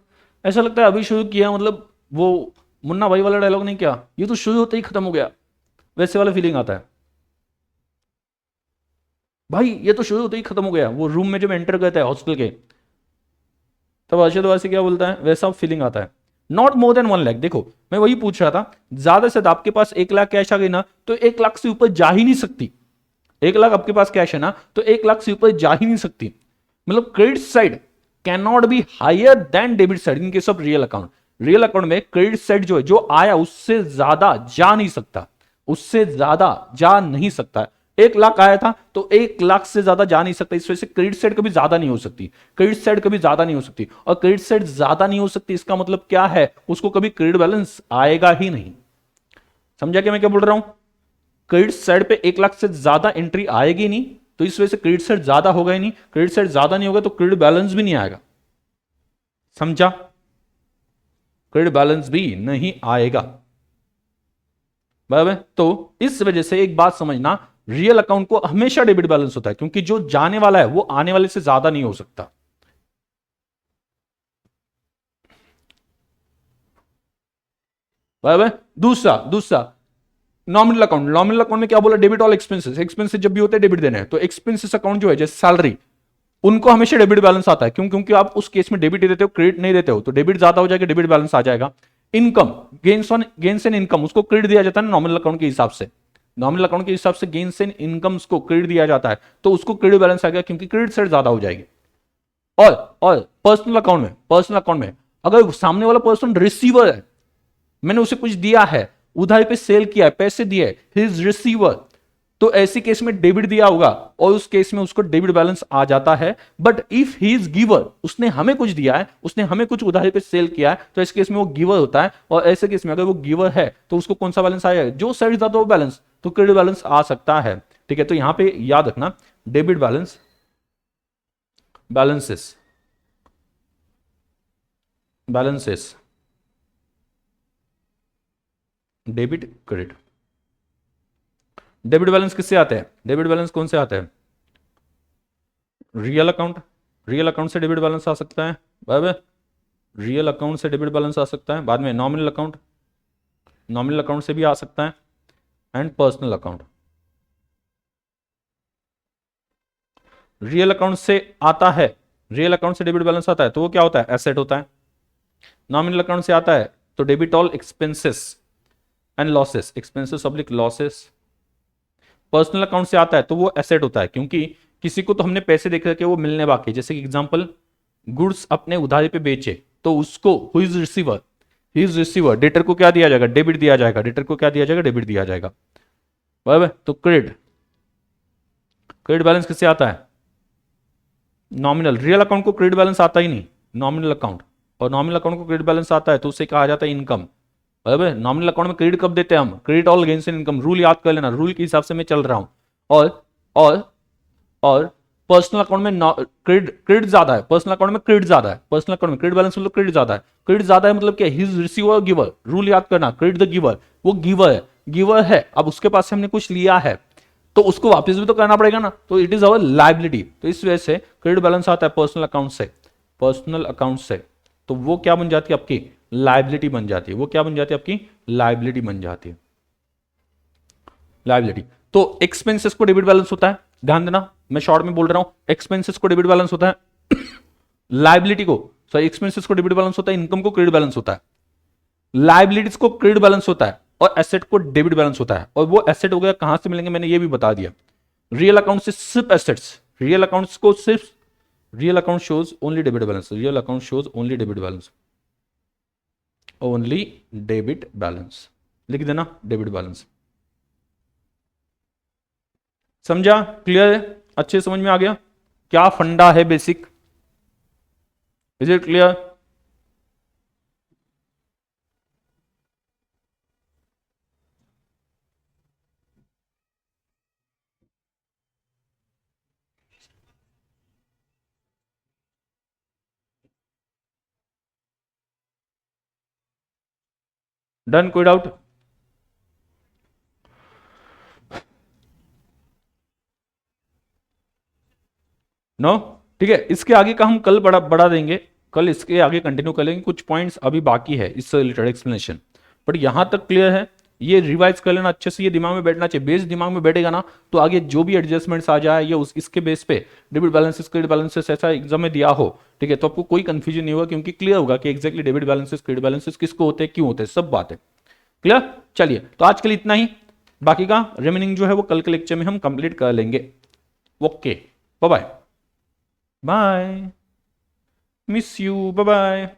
ऐसा लगता है अभी शुरू किया, मतलब वो मुन्ना भाई वाला डायलॉग नहीं, क्या ये तो शुरू होते ही खत्म हो गया, वैसे वाला फीलिंग आता है। भाई ये तो शुरू होते ही खत्म हो गया, वो रूम में जब एंटर करता है हॉस्टल के, तब अरशद वासी क्या बोलता है, वैसा फीलिंग आता है। Not more than 1 lakh. देखो मैं वही पूछ रहा था, ज्यादा से ज्यादा आपके पास 1 लाख कैश आ गई ना, तो 1 लाख से ऊपर जा ही नहीं सकती। 1 लाख आपके पास कैश है ना, तो 1 लाख से ऊपर जा ही नहीं सकती। मतलब credit side can not be higher than debit side in case of real account. Real account में क्रेडिट साइड जो है, जो आया उससे ज्यादा जा नहीं सकता, उससे ज्यादा जा नहीं सकता। 1 लाख आया था तो 1 लाख से ज्यादा जा नहीं सकता, इस वजह से क्रेडिट साइड कभी ज्यादा नहीं हो सकती, क्रेडिट साइड कभी ज्यादा नहीं हो सकती। और क्रेडिट साइड ज्यादा नहीं हो सकती इसका मतलब क्या है, उसको कभी क्रेडिट बैलेंस आएगा ही नहीं। समझा क्या मैं क्या बोल रहा हूं? क्रेडिट साइड पे 1 लाख से ज्यादा एंट्री आएगी नहीं, तो इस वजह से क्रेडिट साइड ज्यादा होगा ही नहीं, क्रेडिट साइड ज्यादा नहीं होगा तो क्रेडिट बैलेंस भी नहीं आएगा। समझा? क्रेडिट बैलेंस भी नहीं आएगा, बराबर। तो इस वजह से एक बात समझना, रियल अकाउंट को हमेशा डेबिट बैलेंस होता है, क्योंकि जो जाने वाला है वो आने वाले से ज्यादा नहीं हो सकता। बराबर। दूसरा दूसरा नॉमिनल अकाउंट, नॉमिनल अकाउंट में क्या बोला, डेबिट ऑल एक्सपेंसेस, एक्सपेंसेस जब भी होते हैं डेबिट देने हैं, तो एक्सपेंसेस अकाउंट जो है जैसे सैलरी, उनको हमेशा डेबिट बैलेंस आता है। क्यों? क्योंकि आप उस केस में डेबिट ही देते हो, क्रेडिट नहीं देते हो, तो डेबिट ज्यादा हो जाएगा, डेबिट बैलेंस आ जाएगा। इनकम, गेन्स एंड इनकम, उसको क्रेडिट दिया जाता है नॉमिनल अकाउंट के हिसाब से, नॉमिनल अकाउंट के हिसाब से गेन्स एंड इनकम्स को क्रेडिट दिया जाता है, तो उसको क्रेडिट बैलेंस आ गया, क्योंकि क्रेडिट साइड ज्यादा हो जाएगी। और पर्सनल अकाउंट में, पर्सनल अकाउंट में अगर सामने वाला पर्सन रिसीवर है, मैंने उसे कुछ दिया है, उधारी पे सेल किया है, पैसे दिए, ही इज रिसीवर, तो ऐसी केस में डेबिट दिया होगा और उस केस में उसको डेबिट बैलेंस आ जाता है। But if he is giver, उसने हमें कुछ दिया है, उसने हमें कुछ उधारी पे सेल किया है, तो इस केस में वो गिवर होता है। और ऐसे केस में अगर वो गिवर है तो उसको कौन सा बैलेंस आएगा, जो साइड ज्यादा वो बैलेंस, तो क्रेडिट बैलेंस आ सकता है। ठीक है, तो यहां पे याद रखना debit balance, balances, balances, debit credit. Debit balance किससे आते हैं, डेबिट बैलेंस कौन से आते हैं, रियल अकाउंट, रियल अकाउंट से डेबिट बैलेंस आ सकता है, बराबर, रियल अकाउंट से डेबिट बैलेंस आ सकता है। बाद में नॉमिनल अकाउंट, नॉमिनल अकाउंट से भी आ सकता है, and personal account. Real account से आता है, रियल अकाउंट से डेबिट बैलेंस आता है तो वो क्या होता है, एसेट होता है। नॉमिनल अकाउंट से आता है तो debit all expenses and losses, expenses oblique losses. Personal account से आता है तो वो एसेट होता है, क्योंकि किसी को तो हमने पैसे देख रखे वो मिलने बाकी, जैसे कि एग्जांपल गुड्स अपने उधारी पे बेचे, तो उसको who is receiver, he is receiver, debtor को क्या दिया जाएगा, डेबिट दिया जाएगा, डेटर को क्या दिया जाएगा, डेबिट दिया जाएगा, बराबर। तो क्रेडिट, क्रेडिट बैलेंस किससे आता है, नॉमिनल। रियल अकाउंट को क्रेडिट बैलेंस आता ही नहीं, नॉमिनल अकाउंट, और नॉमिनल अकाउंट को क्रेडिट बैलेंस आता है तो उसे कहा जाता है इनकम, बराबर। नॉमिनल अकाउंट में क्रेडिट कब देते हैं हम, credit all gains and income, rule याद कर लेना, रूल के हिसाब से मैं चल रहा हूं। और और पर्सनल अकाउंट में क्रेडिट, क्रेडिट ज्यादा है, पर्सनल अकाउंट में क्रेडिट ज्यादा है, पर्सनल अकाउंट में क्रेडिट बैलेंस मतलब क्रेडिट ज्यादा है, क्रेडिट ज्यादा है मतलब क्या, he is receiver giver, rule याद करना, क्रेडिट द गिवर, वो गिवर है, गिवर है, अब उसके पास से हमने कुछ लिया है तो उसको वापस भी तो करना पड़ेगा ना, तो इट इज अवर लाइबिलिटी, तो इस वजह से क्रेडिट बैलेंस आता है पर्सनल अकाउंट से, पर्सनल अकाउंट से, तो वो क्या बन जाती है आपकी, लाइबिलिटी बन जाती है, वो क्या बन जाती है आपकी, लाइबिलिटी बन जाती है, लाइबिलिटी। तो एक्सपेंसेस को डेबिट बैलेंस होता है, ध्यान देना मैं शॉर्ट में बोल रहा हूं, एक्सपेंसेस को डेबिट बैलेंस होता है, लाइबिलिटी को, सॉरी एक्सपेंसेस को डेबिट बैलेंस होता है, इनकम को क्रेडिट बैलेंस होता है, लाइबिलिटीज को क्रेडिट बैलेंस होता है, और एसेट को डेबिट बैलेंस होता है। और वो एसेट हो गया कहां से मिलेंगे, मैंने ये भी बता दिया, रियल अकाउंट से सिर्फ एसेट्स, रियल अकाउंट्स को सिर्फ, real account shows only debit balance, real account shows only debit balance, only debit balance, लिख देना डेबिट बैलेंस। समझा, क्लियर है, अच्छे समझ में आ गया, क्या फंडा है basic, is it clear. Done, कोई डाउट, नो, ठीक है। इसके आगे का हम कल बढ़ा देंगे, कल इसके आगे कंटिन्यू कर लेंगे, कुछ पॉइंट्स अभी बाकी है इससे रिलेटेड एक्सप्लेनेशन, बट यहां तक क्लियर है, ये रिवाइज कर लेना अच्छे से, ये दिमाग में बैठना चाहिए, बेस दिमाग में बैठेगा ना तो आगे जो भी एडजस्टमेंट्स आ जाए, ये उस इसके बेस पे डेबिट बैलेंसेस क्रेडिट बैलेंसेस ऐसा एग्जाम में दिया हो, ठीक है, तो आपको कोई कंफ्यूजन नहीं होगा, क्योंकि क्लियर होगा कि exactly debit balances credit balances किसको होते हैं, क्यों होते हैं, सब बात है क्लियर। चलिए, तो आज के लिए इतना ही, बाकी का रिमेनिंग जो है वो कल के लेक्चर में हम कंप्लीट कर लेंगे। Okay, bye bye, bye, miss you, bye bye.